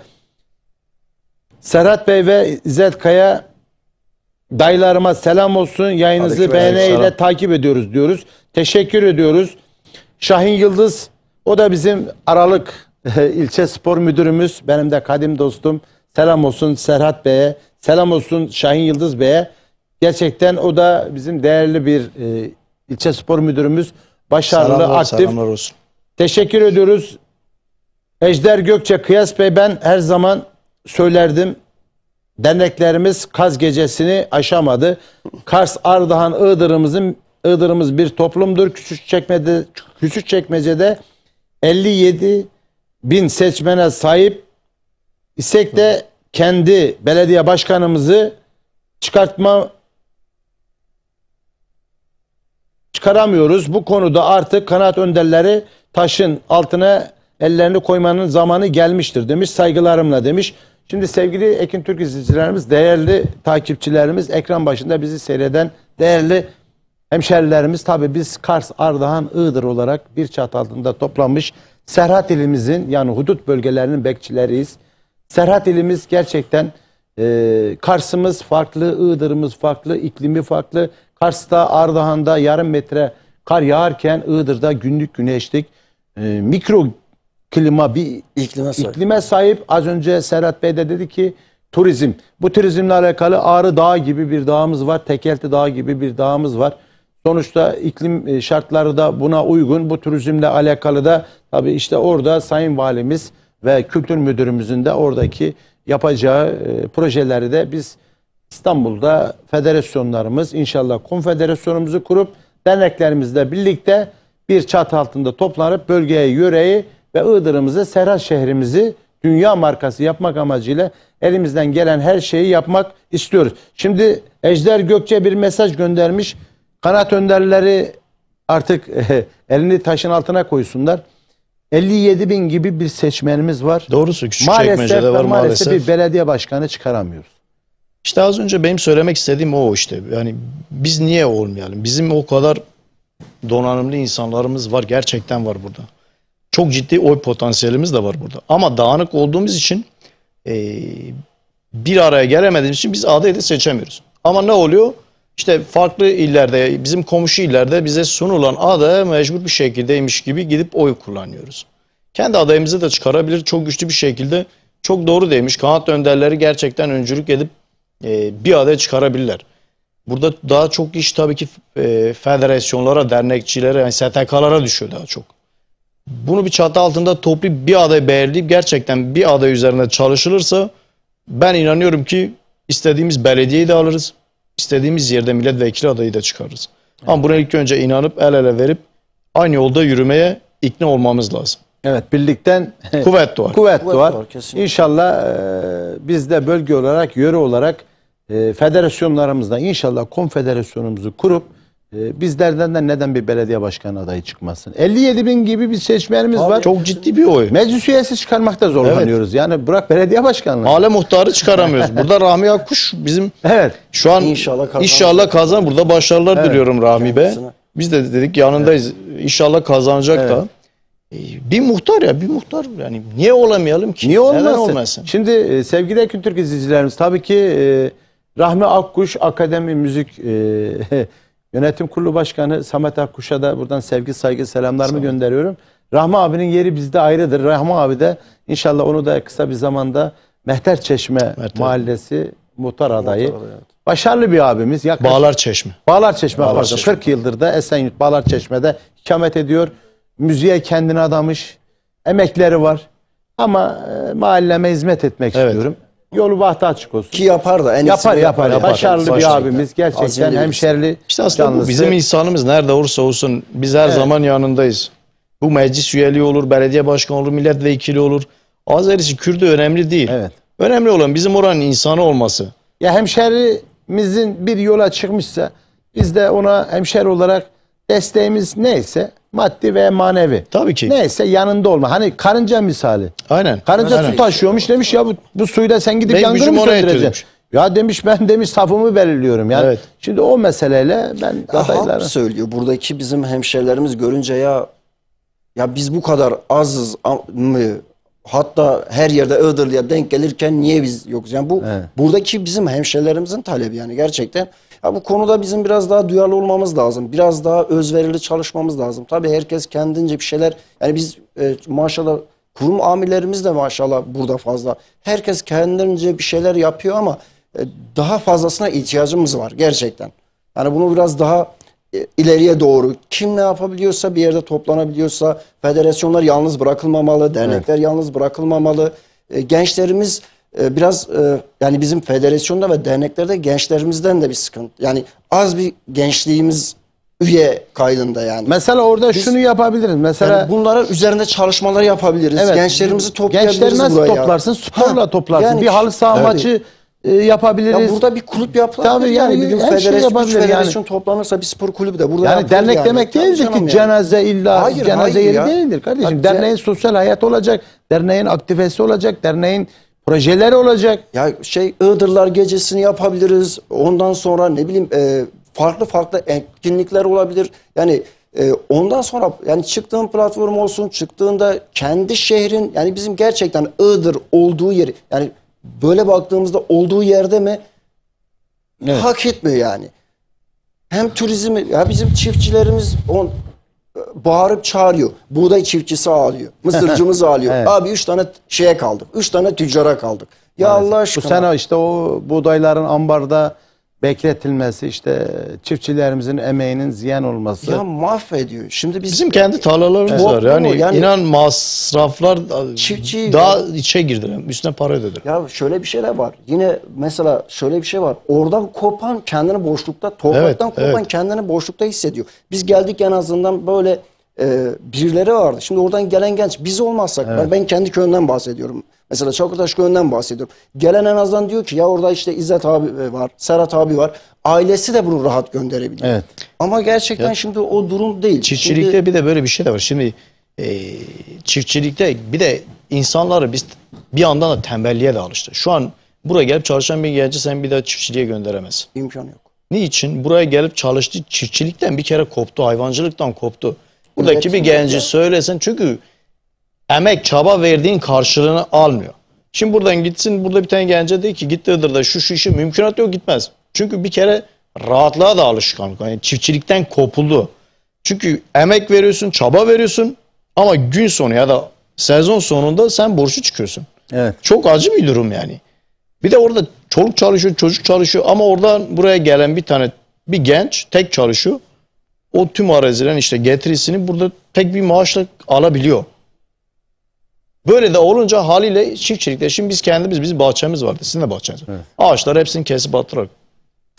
Serhat Bey ve İzzet Kaya dayılarıma selam olsun. Yayınınızı Aleykümselam. beğeniyle takip ediyoruz diyoruz. Teşekkür ediyoruz. Şahin Yıldız, o da bizim Aralık ilçe spor müdürümüz. Benim de kadim dostum. Selam olsun Serhat Bey'e. Selam olsun Şahin Yıldız Bey'e. Gerçekten o da bizim değerli bir ilçe spor müdürümüz. Başarılı, Selamlar, aktif. selamlar olsun. Teşekkür ediyoruz. Ejder Gökçe, Kıyas Bey, ben her zaman söylerdim. derneklerimiz Kaz gecesini aşamadı. Kars, Ardahan, Iğdır'ımız bir toplumdur. Küçükçekmece'de 57 bin seçmene sahip isek de kendi belediye başkanımızı çıkaramıyoruz. Bu konuda artık kanaat önderleri taşın altına ellerini koymanın zamanı gelmiştir demiş. Saygılarımla demiş. Şimdi sevgili Ekin Türk izleyicilerimiz, değerli takipçilerimiz, ekran başında bizi seyreden değerli hemşerilerimiz, tabi biz Kars, Ardahan, Iğdır olarak bir çatı altında toplanmış Serhat ilimizin, yani hudut bölgelerinin bekçileriyiz. Serhat ilimiz gerçekten Kars'ımız farklı, Iğdır'ımız farklı, iklimi farklı. Kars'ta, Ardahan'da yarım metre kar yağarken Iğdır'da günlük güneşlik, mikro klima bir iklime sahip. Az önce Serhat Bey de dedi ki turizm. Bu turizmle alakalı Ağrı Dağı gibi bir dağımız var. Tekelti Dağı gibi bir dağımız var. Sonuçta iklim şartları da buna uygun. Bu turizmle alakalı da tabii işte orada Sayın Valimiz ve Kültür Müdürümüzün de oradaki yapacağı projeleri de biz İstanbul'da federasyonlarımız, inşallah konfederasyonumuzu kurup derneklerimizle birlikte bir çatı altında toplanıp bölgeye, yöreyi ve Iğdır'ımızı, Serhat şehrimizi dünya markası yapmak amacıyla elimizden gelen her şeyi yapmak istiyoruz. Şimdi Ejder Gökçe bir mesaj göndermiş. Kanaat önderleri artık elini taşın altına koysunlar. 57 bin gibi bir seçmenimiz var. Doğrusu Küçükçekmece'de var maalesef. Bir belediye başkanı çıkaramıyoruz. İşte az önce benim söylemek istediğim o işte. Yani biz niye olmayalım? Bizim o kadar donanımlı insanlarımız var. Gerçekten var burada. Çok ciddi oy potansiyelimiz de var burada. Ama dağınık olduğumuz için bir araya gelemediğimiz için biz adayı da seçemiyoruz. Ama ne oluyor? İşte farklı illerde, bizim komşu illerde bize sunulan adaya mecbur bir şekildeymiş gibi gidip oy kullanıyoruz. Kendi adayımızı da çıkarabilir çok güçlü bir şekilde. Çok doğru demiş. Kanaat önderleri gerçekten öncülük edip bir aday çıkarabilirler. Burada daha çok iş tabii ki federasyonlara, dernekçilere, yani STK'lara düşüyor daha çok. Bunu bir çatı altında toplayıp bir aday belirleyip gerçekten bir aday üzerinde çalışılırsa ben inanıyorum ki istediğimiz belediyeyi de alırız. İstediğimiz yerde milletvekili adayı da çıkarırız. Evet. Ama buna ilk önce inanıp el ele verip aynı yolda yürümeye ikna olmamız lazım. Evet, birlikten kuvvet doğar. Kuvvet doğar. İnşallah biz de bölge olarak, yöre olarak federasyonlarımızda inşallah konfederasyonumuzu kurup bizlerden de neden bir belediye başkanı adayı çıkmasın? 57 bin gibi bir seçmenimiz var. Çok ciddi bir oy. Meclis üyesi çıkarmakta zorlanıyoruz. Evet. Yani bırak belediye başkanlığı. Mahalle muhtarı çıkaramıyoruz. Burada Rahmi Akkuş bizim şu an inşallah kazan. Burada başarılar diliyorum Rahmi Bey. Biz de dedik yanındayız. İnşallah kazanacak da. Bir muhtar yani niye olamayalım ki? Niye olmasın? Şimdi sevgili Ekin Türk izleyicilerimiz, tabii ki Rahmi Akkuş Akademi Müzik Yönetim Kurulu Başkanı Samet Akkuş'a da buradan sevgi, saygı, selamlarımı gönderiyorum. Rahmi abinin yeri bizde ayrıdır. Rahmi abi de inşallah onu da kısa bir zamanda Mehterçeşme Mahallesi muhtar adayı. Başarılı bir abimiz. Bağlarçeşme. Bağlarçeşme. 40 yıldır da Esenyurt Bağlarçeşme'de ikamet ediyor. Müziğe kendini adamış. Emekleri var. Ama mahalleme hizmet etmek istiyorum. Yolu bahtı açık olsun. Ki yapar da. En yapar. Başarılı bir abimiz. Gerçekten hemşerli. İşte aslında canlısı. bu bizim insanımız nerede olursa olsun biz her zaman yanındayız. Bu meclis üyeliği olur, belediye başkanı olur, milletvekili olur. Azerisi, Kürdü önemli değil. Evet. Önemli olan bizim oranın insanı olması. Ya hemşerimizin bir yola çıkmışsa biz de ona hemşeri olarak desteğimiz neyse, maddi ve manevi. Tabii ki. Neyse yanında olma. Hani karınca misali. Aynen. Karınca su taşıyormuş, demiş ya bu suyla sen gidip yangını mı söndüreceksin? Ya demiş ben safımı belirliyorum. Yani şimdi o meseleyle ben adayları söylüyor. Buradaki bizim hemşerilerimiz görünce ya biz bu kadar azız mı? Hatta her yerde Iğdırlı'ya denk gelirken niye biz yokuz? Yani bu buradaki bizim hemşerilerimizin talebi yani gerçekten. Ya bu konuda bizim biraz daha duyarlı olmamız lazım. Biraz daha özverili çalışmamız lazım. Tabii herkes kendince bir şeyler, yani biz maşallah kurum amirlerimiz de maşallah burada fazla. Herkes kendince bir şeyler yapıyor ama daha fazlasına ihtiyacımız var gerçekten. Yani bunu biraz daha ileriye doğru kim ne yapabiliyorsa, bir yerde toplanabiliyorsa, federasyonlar yalnız bırakılmamalı, dernekler yalnız bırakılmamalı. Gençlerimiz biraz yani bizim federasyonda ve derneklerde gençlerimizden de bir sıkıntı. Yani az bir gençliğimiz üye kaydında yani. Mesela orada şunu yapabiliriz. Mesela Yani bunların üzerinde çalışmalar yapabiliriz. evet, Gençlerimizi toplayabiliriz gençleri nasıl buraya. toplarsın? Sporla Ha, toplarsın. yani bir halı saha evet. maçı yapabiliriz. Ya burada bir kulüp yapılabilir. Tabii yani bir gün her şey yapabilir federasyon toplanırsa bir spor kulübü de burada Yani yapılır dernek yani. demek Tabii değildir canım ki yani. cenaze illa Hayır, cenaze hayır yeri ya. değildir kardeşim. Ya, Derneğin sosyal hayatı olacak. Derneğin aktivesi olacak. Derneğin projeleri olacak. Ya Iğdırlar gecesini yapabiliriz. Ondan sonra ne bileyim farklı etkinlikler olabilir. Yani ondan sonra yani çıktığın platform olsun, çıktığında kendi şehrin yani bizim gerçekten Iğdır olduğu yeri yani böyle baktığımızda olduğu yerde mi hak etmiyor yani. Hem turizmi ya bizim çiftçilerimiz bağırıp çağırıyor. Buğday çiftçisi ağlıyor. Mısırcımız ağlıyor. Evet. Abi 3 tane şeye kaldık. 3 tane tüccara kaldık. Ya Maalesef. Allah Bu aşkına. sene işte o buğdayların ambarda bekletilmesi, işte çiftçilerimizin emeğinin ziyan olması. Ya mahvediyor. Şimdi Bizim kendi tarlalarımız Evet. var. Yani, Yani- inan masraflar Çiftçi- daha içe girdiler. Üstüne para ödediler. ya şöyle bir şeyler var. Yine mesela şöyle bir şey var. Oradan kopan kendini boşlukta, topraktan Evet, kopan kendini boşlukta hissediyor. Biz geldik en azından böyle birileri vardı. Şimdi oradan gelen genç biz olmazsak ben kendi köyümden bahsediyorum. Mesela Çakırtaş köyünden bahsediyorum. Gelen en azından diyor ki ya orada işte İzzet abi var, Serhat abi var. Ailesi de bunu rahat gönderebiliyor. Evet. Ama gerçekten şimdi o durum değil. Çiftçilikte Şimdi, bir de böyle bir şey de var. Şimdi çiftçilikte bir de insanları biz bir yandan da tembelliğe de alıştı. Şu an buraya gelip çalışan bir genci sen bir daha çiftçiliğe gönderemezsin. imkanı yok. Niçin? Buraya gelip çalıştı, çiftçilikten bir kere koptu, hayvancılıktan koptu. Buradaki bir Üretim genci yok. söylesen çünkü emek, çaba verdiğin karşılığını almıyor. Şimdi buradan gitsin, burada bir tane gence de ki gitti Iğdır'da şu işi mümkünat yok gitmez. Çünkü bir kere rahatlığa da alışkanlık. Yani çiftçilikten kopuldu. Çünkü emek veriyorsun, çaba veriyorsun ama gün sonu ya da sezon sonunda sen borçlu çıkıyorsun. Evet. Çok acı bir durum yani. Bir de orada çoluk çalışıyor, çocuk çalışıyor ama oradan buraya gelen bir genç tek çalışıyor. O tüm arazilerin işte getirisini burada tek bir maaşla alabiliyor. Böyle de olunca haliyle çiftçilikte şimdi biz kendimiz bizim bahçemiz vardı. Sizin de bahçeniz var. Ağaçları hepsini kesip attılar.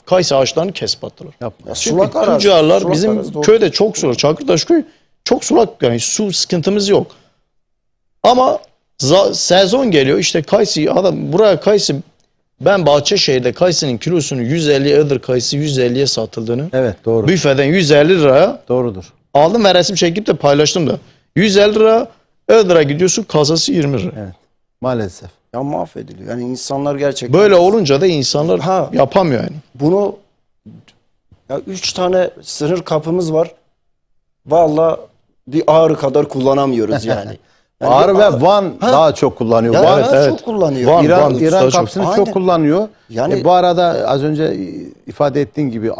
Kayısı ağaçlarını kesip attılar. Yapma. Ya Çünkü sulak arazi, tüccarlar sulak bizim arazi, doğru. köyde çok sulak. Çakırtaş köy çok sulak yani su sıkıntımız yok. Ama sezon geliyor işte kayısı adam buraya kayısı ben Bahçeşehir'de kayısının kilosunu 150 Iğdır kayısı 150'ye satıldığını Evet, doğru. büfeden 150 liraya Doğrudur. aldım ve resim çekip de paylaştım da 150 lira Iğdır'a gidiyorsun kasası 20 lira. Evet. Maalesef. Ya mahvediliyor. Yani insanlar gerçekten Böyle olunca da insanlar Ha. yapamıyor yani. bunu ya 3 tane sınır kapımız var. Vallahi bir Ağrı kadar kullanamıyoruz yani. Yani Ağrı bir ve Van daha çok kullanıyor. Ya Van, evet, evet. çok kullanıyor. Van, İran, Van, İran daha çok. kapısını Aynen. çok kullanıyor. Yani- Bu arada az önce ifade ettiğin gibi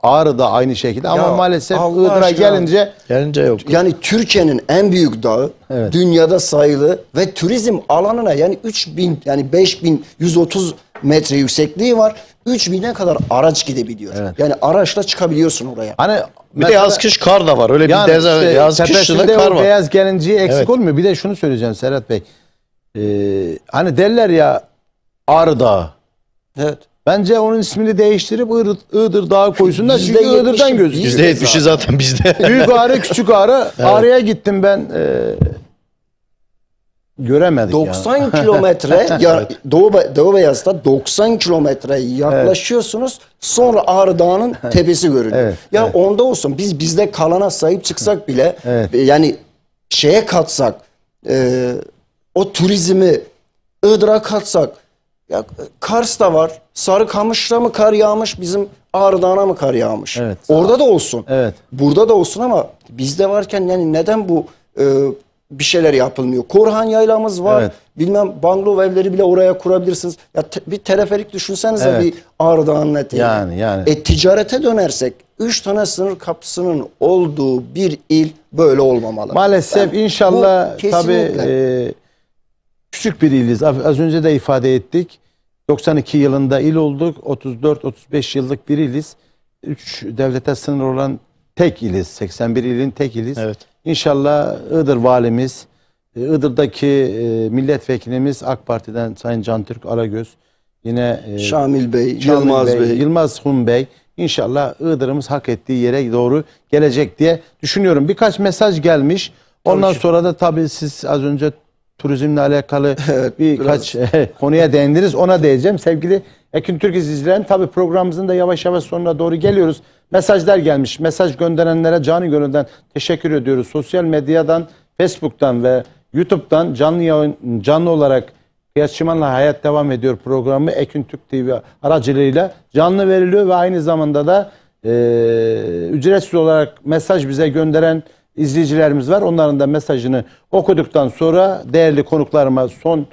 Ağrı da aynı şekilde ama Ya maalesef Allah Iğdır'a aşkına. gelince Gelince yok. Yani Türkiye'nin en büyük dağı, Evet. dünyada sayılı ve turizm alanına yani 3000 yani 5130 metre yüksekliği var. 3000'e kadar araç gidebiliyor. Evet. Yani araçla çıkabiliyorsun oraya. hani Bir de yaz kış kar da var. Öyle bir yani işte yaz kış da tepesinde kar o var. beyaz gelinciği eksik Evet. olmuyor. Bir de şunu söyleyeceğim Serhat Bey. Hani derler ya Ağrı Dağı. Evet. Bence onun ismini değiştirip Iğdır Dağı koysunlar. Çünkü %70'i Iğdır'dan gözüküyor. %70'i zaten bizde. Büyük Ağrı, Küçük Ağrı. Ağrı'ya gittim ben. Göremedik 90 kilometre ya Doğu Beyaz'da 90 kilometre yaklaşıyorsunuz. Sonra Ağrı Dağı'nın tepesi görünüyor. Evet, ya evet. onda olsun biz bizde kalana sahip çıksak bile Evet. yani şeye katsak o turizmi Iğdır'a katsak ya Kars'ta var. Sarıkamış'ta mı kar yağmış bizim Ağrı Dağı'na mı kar yağmış? Evet. Orada da olsun. Evet. Burada da olsun ama bizde varken yani neden bu bir şeyler yapılmıyor? Korhan Yaylamız var. Evet. Bilmem bungalow evleri bile oraya kurabilirsiniz. Ya bir teleferik düşünsenize Evet. bir Ağrı Dağı'nın eteğine. Yani. Ticarete dönersek 3 tane sınır kapısının olduğu bir il böyle olmamalı. Maalesef Ben- inşallah bu kesinlikle. tabii küçük bir iliz. Az önce de ifade ettik. 92 yılında il olduk. 34-35 yıllık bir iliz. 3 devlete sınır olan tek iliz. 81 ilin tek iliz. Evet. İnşallah Iğdır valimiz Iğdır'daki milletvekilimiz AK Parti'den Sayın Cantürk Alagöz, yine Şamil Bey, Şamil Yılmaz Bey. Yılmaz Hun Bey, inşallah Iğdır'ımız hak ettiği yere doğru gelecek diye düşünüyorum. Birkaç mesaj gelmiş. Ondan sonra da tabii siz az önce turizmle alakalı birkaç konuya değindiniz. Ona değineceğim. Sevgili Ekin Türk izleyicilerim, tabii programımızın da yavaş yavaş sonuna doğru geliyoruz. Mesajlar gelmiş. Mesaj gönderenlere canı gönülden teşekkür ediyoruz. Sosyal medyadan, Facebook'tan ve YouTube'dan canlı olarak Kıyas Çimen'le Hayat Devam Ediyor programı Ekin Türk TV aracılığıyla canlı veriliyor ve aynı zamanda da ücretsiz olarak mesaj bize gönderen izleyicilerimiz var. Onların da mesajını okuduktan sonra değerli konuklarıma son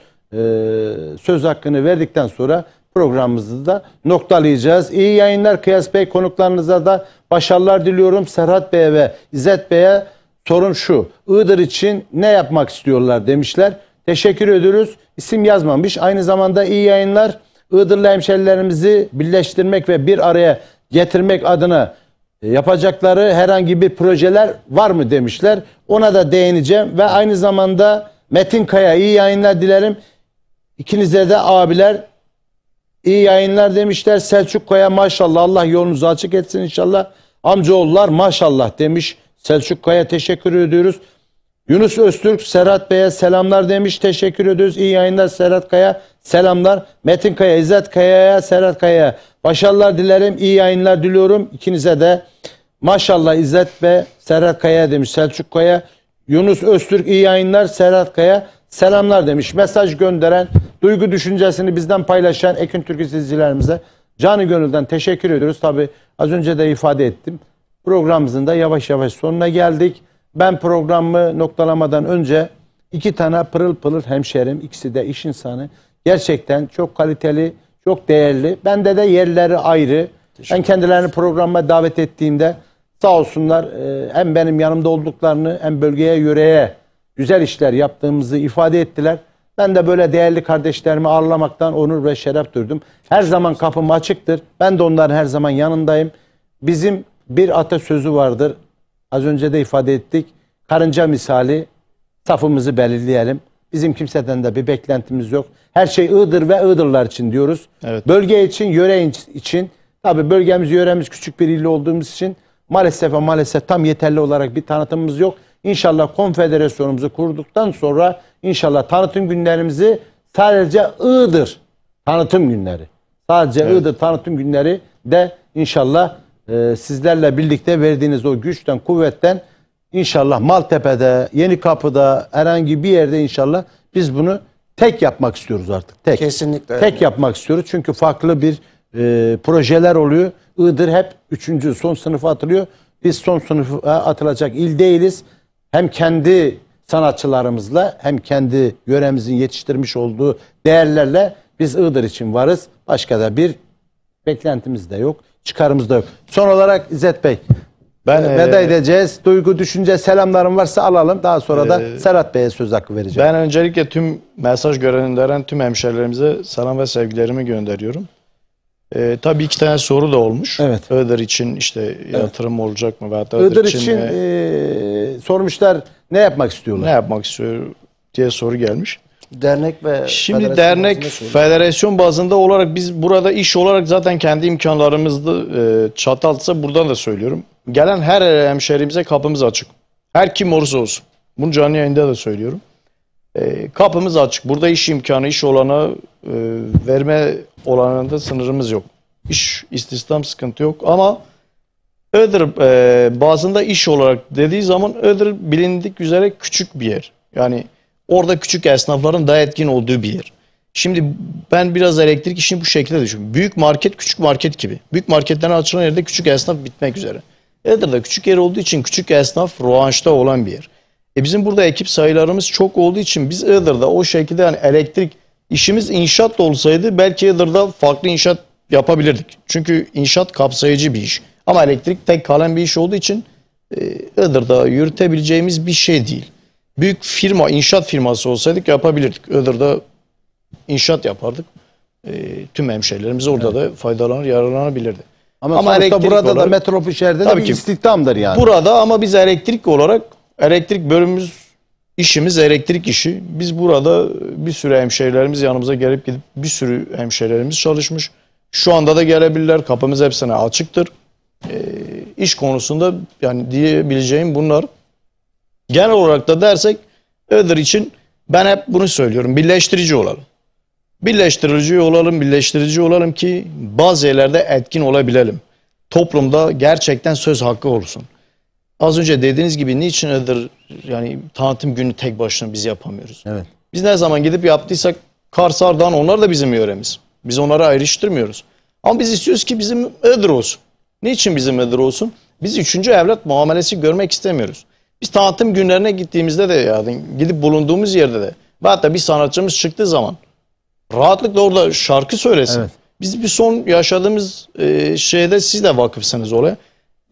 söz hakkını verdikten sonra programımızı da noktalayacağız. İyi yayınlar Kıyas Bey, konuklarınıza da başarılar diliyorum. Serhat Bey'e ve İzzet Bey'e sorun şu: Iğdır için ne yapmak istiyorlar demişler. Teşekkür ediyoruz. İsim yazmamış. Aynı zamanda iyi yayınlar. Iğdırlı hemşerilerimizi birleştirmek ve bir araya getirmek adına yapacakları herhangi bir projeler var mı demişler. Ona da değineceğim ve aynı zamanda Metin Kaya, iyi yayınlar dilerim. İkinize de abiler iyi yayınlar demişler. Selçuk Kaya, maşallah, Allah yolunuzu açık etsin inşallah. Amcaoğullar maşallah demiş. Selçuk Kaya, teşekkür ediyoruz. Yunus Öztürk, Serhat Bey'e selamlar demiş. Teşekkür ediyoruz. İyi yayınlar Serhat Kaya. Selamlar. Metin Kaya, İzzet Kaya'ya, Serhat Kaya'ya başarılar dilerim. İyi yayınlar diliyorum. İkinize de maşallah İzzet ve Serhat Kaya demiş. Selçuk Kaya, Yunus Öztürk, iyi yayınlar Serhat Kaya. Selamlar demiş. Mesaj gönderen, duygu düşüncesini bizden paylaşan Ekin Türk izleyicilerimize canı gönülden teşekkür ediyoruz. Tabi az önce de ifade ettim. Programımızın da yavaş yavaş sonuna geldik. Ben programımı noktalamadan önce iki tane pırıl pırıl hemşerim, ikisi de iş insanı. Gerçekten çok kaliteli, çok değerli. Bende de yerleri ayrı. Ben kendilerini programıma davet ettiğimde sağ olsunlar hem benim yanımda olduklarını hem bölgeye, yöreye güzel işler yaptığımızı ifade ettiler. Ben de böyle değerli kardeşlerimi ağırlamaktan onur ve şeref duydum. Her zaman kapım açıktır. Ben de onların her zaman yanındayım. Bizim bir atasözü vardır. Az önce de ifade ettik. Karınca misali safımızı belirleyelim. Bizim kimseden de bir beklentimiz yok. Her şey Iğdır ve Iğdırlar için diyoruz. Evet. Bölge için, yöre için. Tabii bölgemiz, yöremiz küçük bir il olduğumuz için maalesef tam yeterli olarak bir tanıtımımız yok. İnşallah konfederasyonumuzu kurduktan sonra inşallah tanıtım günlerimizi sadece Iğdır tanıtım günleri. Sadece Iğdır tanıtım günleri de inşallah sizlerle birlikte verdiğiniz o güçten, kuvvetten inşallah Maltepe'de, Yenikapı'da, herhangi bir yerde inşallah biz bunu tek yapmak istiyoruz artık. Tek. Kesinlikle. Tek yapmak istiyoruz. Çünkü farklı bir projeler oluyor. Iğdır hep 3. son sınıfa atılıyor. Biz son sınıfa atılacak il değiliz. Hem kendi sanatçılarımızla hem kendi yöremizin yetiştirmiş olduğu değerlerle biz Iğdır için varız. Başka da bir beklentimiz de yok. Çıkarımız da yok. Son olarak İzzet Bey, veda edeceğiz. Duygu, düşünce, selamlarım varsa alalım. Daha sonra da Serhat Bey'e söz hakkı vereceğim. Ben öncelikle tüm mesaj gönderen tüm hemşerilerimize selam ve sevgilerimi gönderiyorum. Tabii 2 tane soru da olmuş. Evet. Iğdır için işte yatırım olacak mı? Iğdır için sormuşlar, ne yapmak istiyorlar? Ne yapmak istiyor diye soru gelmiş. Dernek ve şimdi dernek, federasyon bazında olarak biz burada iş olarak zaten kendi imkanlarımızda Çatalsa buradan da söylüyorum. Gelen her hemşehrimize kapımız açık. Her kim olursa olsun. Bunu canlı yayında da söylüyorum. Kapımız açık. Burada iş imkanı, iş olana verme olanında sınırımız yok. İş, istihdam sıkıntı yok ama Iğdır bazında iş olarak dediği zaman Iğdır bilindik üzere küçük bir yer. Yani orada küçük esnafların daha etkin olduğu bir yer. Şimdi ben biraz elektrik işini bu şekilde düşünüyorum. Büyük market, küçük market gibi. Büyük marketlerin açılan yerde küçük esnaf bitmek üzere. Iğdır'da küçük yer olduğu için küçük esnaf revanşta olan bir yer. Bizim burada ekip sayılarımız çok olduğu için biz Iğdır'da o şekilde yani elektrik işimiz inşaat da olsaydı belki Iğdır'da farklı inşaat yapabilirdik. Çünkü inşaat kapsayıcı bir iş. Ama elektrik tek kalan bir iş olduğu için Iğdır'da yürütebileceğimiz bir şey değil. Büyük firma, inşaat firması olsaydık yapabilirdik. Iğdır'da inşaat yapardık. Tüm hemşehrilerimiz orada da faydalanır, yararlanabilirdi. Ama sonuçta burada olarak, da metropol şehirde de bir istihdamdır yani. Burada ama biz elektrik olarak elektrik bölümümüz işimiz elektrik işi. Biz burada bir sürü hemşehrilerimiz yanımıza gelip gidip bir sürü hemşehrilerimiz çalışmış. Şu anda da gelebilirler. Kapımız hepsine açıktır. İş konusunda yani diyebileceğim bunlar. Genel olarak da dersek Iğdır için ben hep bunu söylüyorum. Birleştirici olalım. Birleştirici olalım ki bazı yerlerde etkin olabilelim. Toplumda gerçekten söz hakkı olsun. Az önce dediğiniz gibi niçin Iğdır yani tanıtım günü tek başına biz yapamıyoruz? Evet. Biz ne zaman gidip yaptıysak Kars, Ardahan onlar da bizim yöremiz. Biz onları ayrıştırmıyoruz. Ama biz istiyoruz ki bizim Iğdır olsun. Niçin bizim Iğdır olsun? Biz 3. evlat muamelesi görmek istemiyoruz. Biz tanıtım günlerine gittiğimizde de yani gidip bulunduğumuz yerde de ve hatta bir sanatçımız çıktığı zaman rahatlıkla orada şarkı söylesin. Evet. Biz bir son yaşadığımız şeyde siz de vakıfsınız oraya.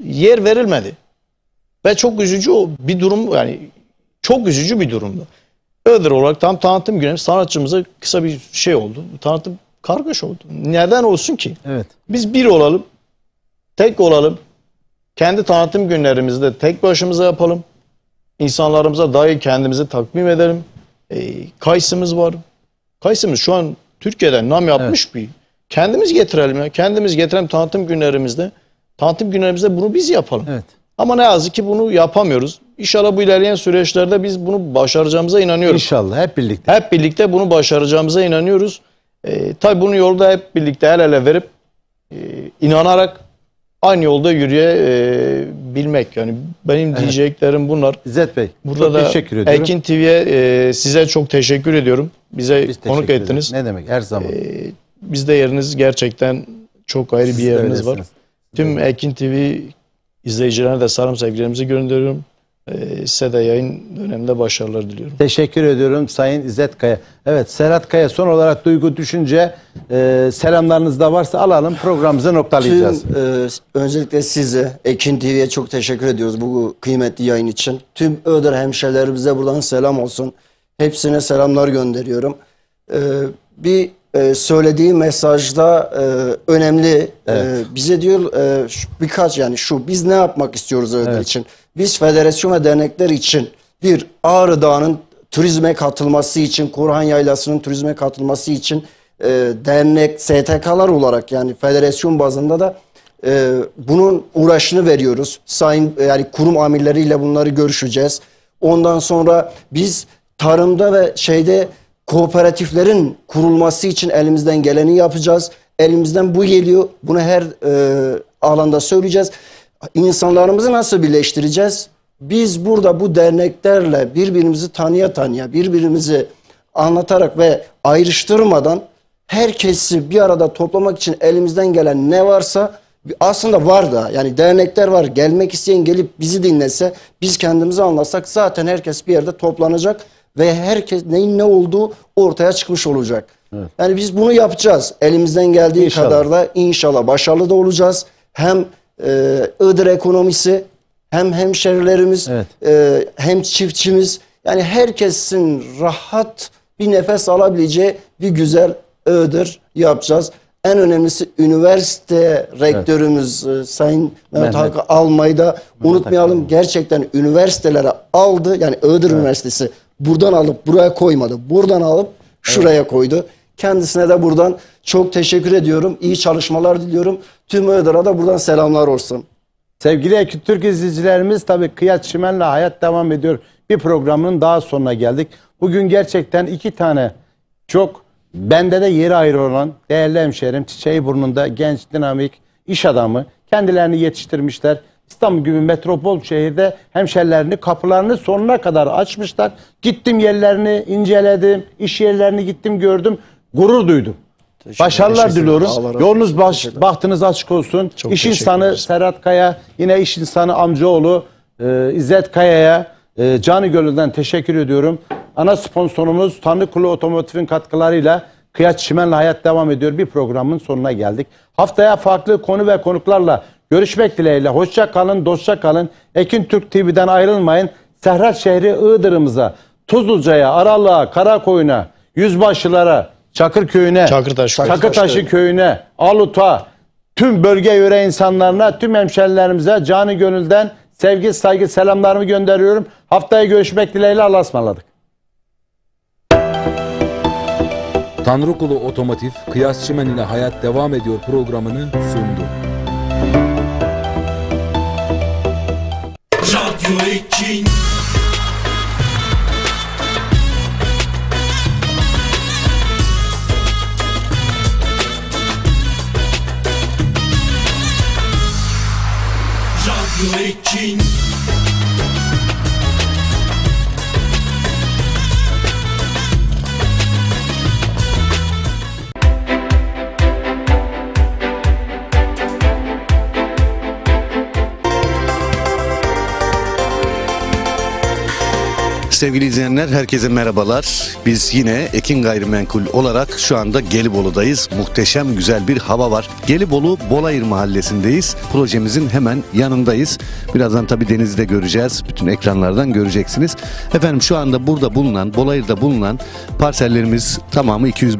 Yer verilmedi. Ve çok üzücü bir durum yani çok üzücü bir durumdu. Iğdır olarak tam tanıtım günü sanatçımıza kısa bir şey oldu. Tanıtım kargaş oldu. Neden olsun ki? Evet. Biz bir olalım. Tek olalım. Kendi tanıtım günlerimizde tek başımıza yapalım. İnsanlarımıza dahi kendimizi takdim edelim. Kayısımız var. Kayısımız şu an Türkiye'den nam yapmış bir. Kendimiz getirelim ya. Kendimiz getirelim tanıtım günlerimizde. Tanıtım günlerimizde bunu biz yapalım. Evet. Ama ne yazık ki bunu yapamıyoruz. İnşallah bu ilerleyen süreçlerde biz bunu başaracağımıza inanıyoruz. İnşallah hep birlikte. Hep birlikte bunu başaracağımıza inanıyoruz. Tabii bunun yolda hep birlikte el ele verip inanarak aynı yolda yürüyebilmek. Yani benim diyeceklerim bunlar. İzzet Bey, Burada çok da teşekkür ediyorum. Ekin TV'ye size çok teşekkür ediyorum. Bize Biz konuk teşekkür ederiz. ettiniz. Ne demek her zaman. Bizde yeriniz gerçekten çok ayrı Siz bir de yeriniz var. öylesiniz. Tüm Ekin TV izleyicilerine de selam sevgilerimizi gönderiyorum. Size de yayın döneminde başarılar diliyorum. Teşekkür ediyorum Sayın İzzet Kaya. Evet, Serhat Kaya, son olarak duygu, düşünce, selamlarınız da varsa alalım, programımızı noktalayacağız. Öncelikle size, Ekin TV'ye çok teşekkür ediyoruz bu kıymetli yayın için. Tüm Iğdır hemşehrilerimize buradan selam olsun. Hepsine selamlar gönderiyorum. Bir söylediği mesajda önemli. Evet. Bize diyor birkaç yani biz ne yapmak istiyoruz Iğdır için? Biz federasyon ve dernekler için bir Ağrı Dağı'nın turizme katılması için, Korhan Yaylası'nın turizme katılması için dernek, STK'lar olarak yani federasyon bazında da bunun uğraşını veriyoruz. Yani kurum amirleriyle bunları görüşeceğiz. Ondan sonra biz tarımda ve kooperatiflerin kurulması için elimizden geleni yapacağız. Elimizden bu geliyor. Bunu her alanda söyleyeceğiz. İnsanlarımızı nasıl birleştireceğiz? Biz burada bu derneklerle birbirimizi tanıya birbirimizi anlatarak ve ayrıştırmadan herkesi bir arada toplamak için elimizden gelen ne varsa aslında var da yani dernekler var. Gelmek isteyen gelip bizi dinlese, biz kendimizi anlatsak zaten herkes bir yerde toplanacak ve herkes neyin ne olduğu ortaya çıkmış olacak. Evet. Yani biz bunu yapacağız. Elimizden geldiği İnşallah. kadar da inşallah başarılı da olacağız. Hem Iğdır ekonomisi hem hemşerilerimiz hem çiftçimiz yani herkesin rahat bir nefes alabileceği bir güzel Iğdır yapacağız. En önemlisi üniversite rektörümüz Sayın Mehmet Hakkı almayı da unutmayalım. Gerçekten üniversitelere aldı. Yani Iğdır Üniversitesi buradan alıp buraya koymadı. Buradan alıp şuraya koydu. Kendisine de buradan çok teşekkür ediyorum. İyi çalışmalar diliyorum. Tüm Iğdır'a da buradan selamlar olsun. Sevgili Ekün Türk izleyicilerimiz, tabii Kıyaç Çimen'le hayat devam ediyor. Bir programın daha sonuna geldik. Bugün gerçekten iki tane çok bende de yeri ayrı olan değerli hemşehrim, Çiçeğiburnunda genç, dinamik iş adamı. Kendilerini yetiştirmişler. İstanbul gibi metropol şehirde hemşerilerini, kapılarını sonuna kadar açmışlar. Gittim yerlerini inceledim, iş yerlerini gittim gördüm. Gurur duydum. Başarılar diliyoruz. Yolunuz bahtınız açık olsun. Çok İş teşekkür insanı ederiz. Serhat Kaya, yine iş insanı amcaoğlu İzzet Kaya'ya canı gönülden teşekkür ediyorum. Ana sponsorumuz Tanrıkulu Otomotiv'in katkılarıyla Kıyaç Çimen'le hayat devam ediyor. Bir programın sonuna geldik. Haftaya farklı konu ve konuklarla görüşmek dileğiyle. Hoşça kalın, dostça kalın. Ekin Türk TV'den ayrılmayın. Serhat şehri Iğdır'ımıza, Tuzluca'ya, Aralık'a, Karakoyun'a, Yüzbaşılara, Çakırköy'üne, Çakırtaşı köyüne, Alut'a, tüm bölge yöre insanlarına, tüm hemşerilerimize canı gönülden sevgi, saygı, selamlarımı gönderiyorum. Haftaya görüşmek dileğiyle, Allah'a ısmarladık. Tanrıkulu Otomotiv, Kıyas Çimen ile Hayat Devam Ediyor programını sundu. Radyo Ekin. Radyo Ekin. Sevgili izleyenler, herkese merhabalar. Biz yine Ekin Gayrimenkul olarak şu anda Gelibolu'dayız. Muhteşem güzel bir hava var. Gelibolu Bolayır Mahallesi'ndeyiz. Projemizin hemen yanındayız. Birazdan tabii denizi de göreceğiz. Bütün ekranlardan göreceksiniz. Efendim şu anda burada bulunan, Bolayır'da bulunan parsellerimiz tamamı 205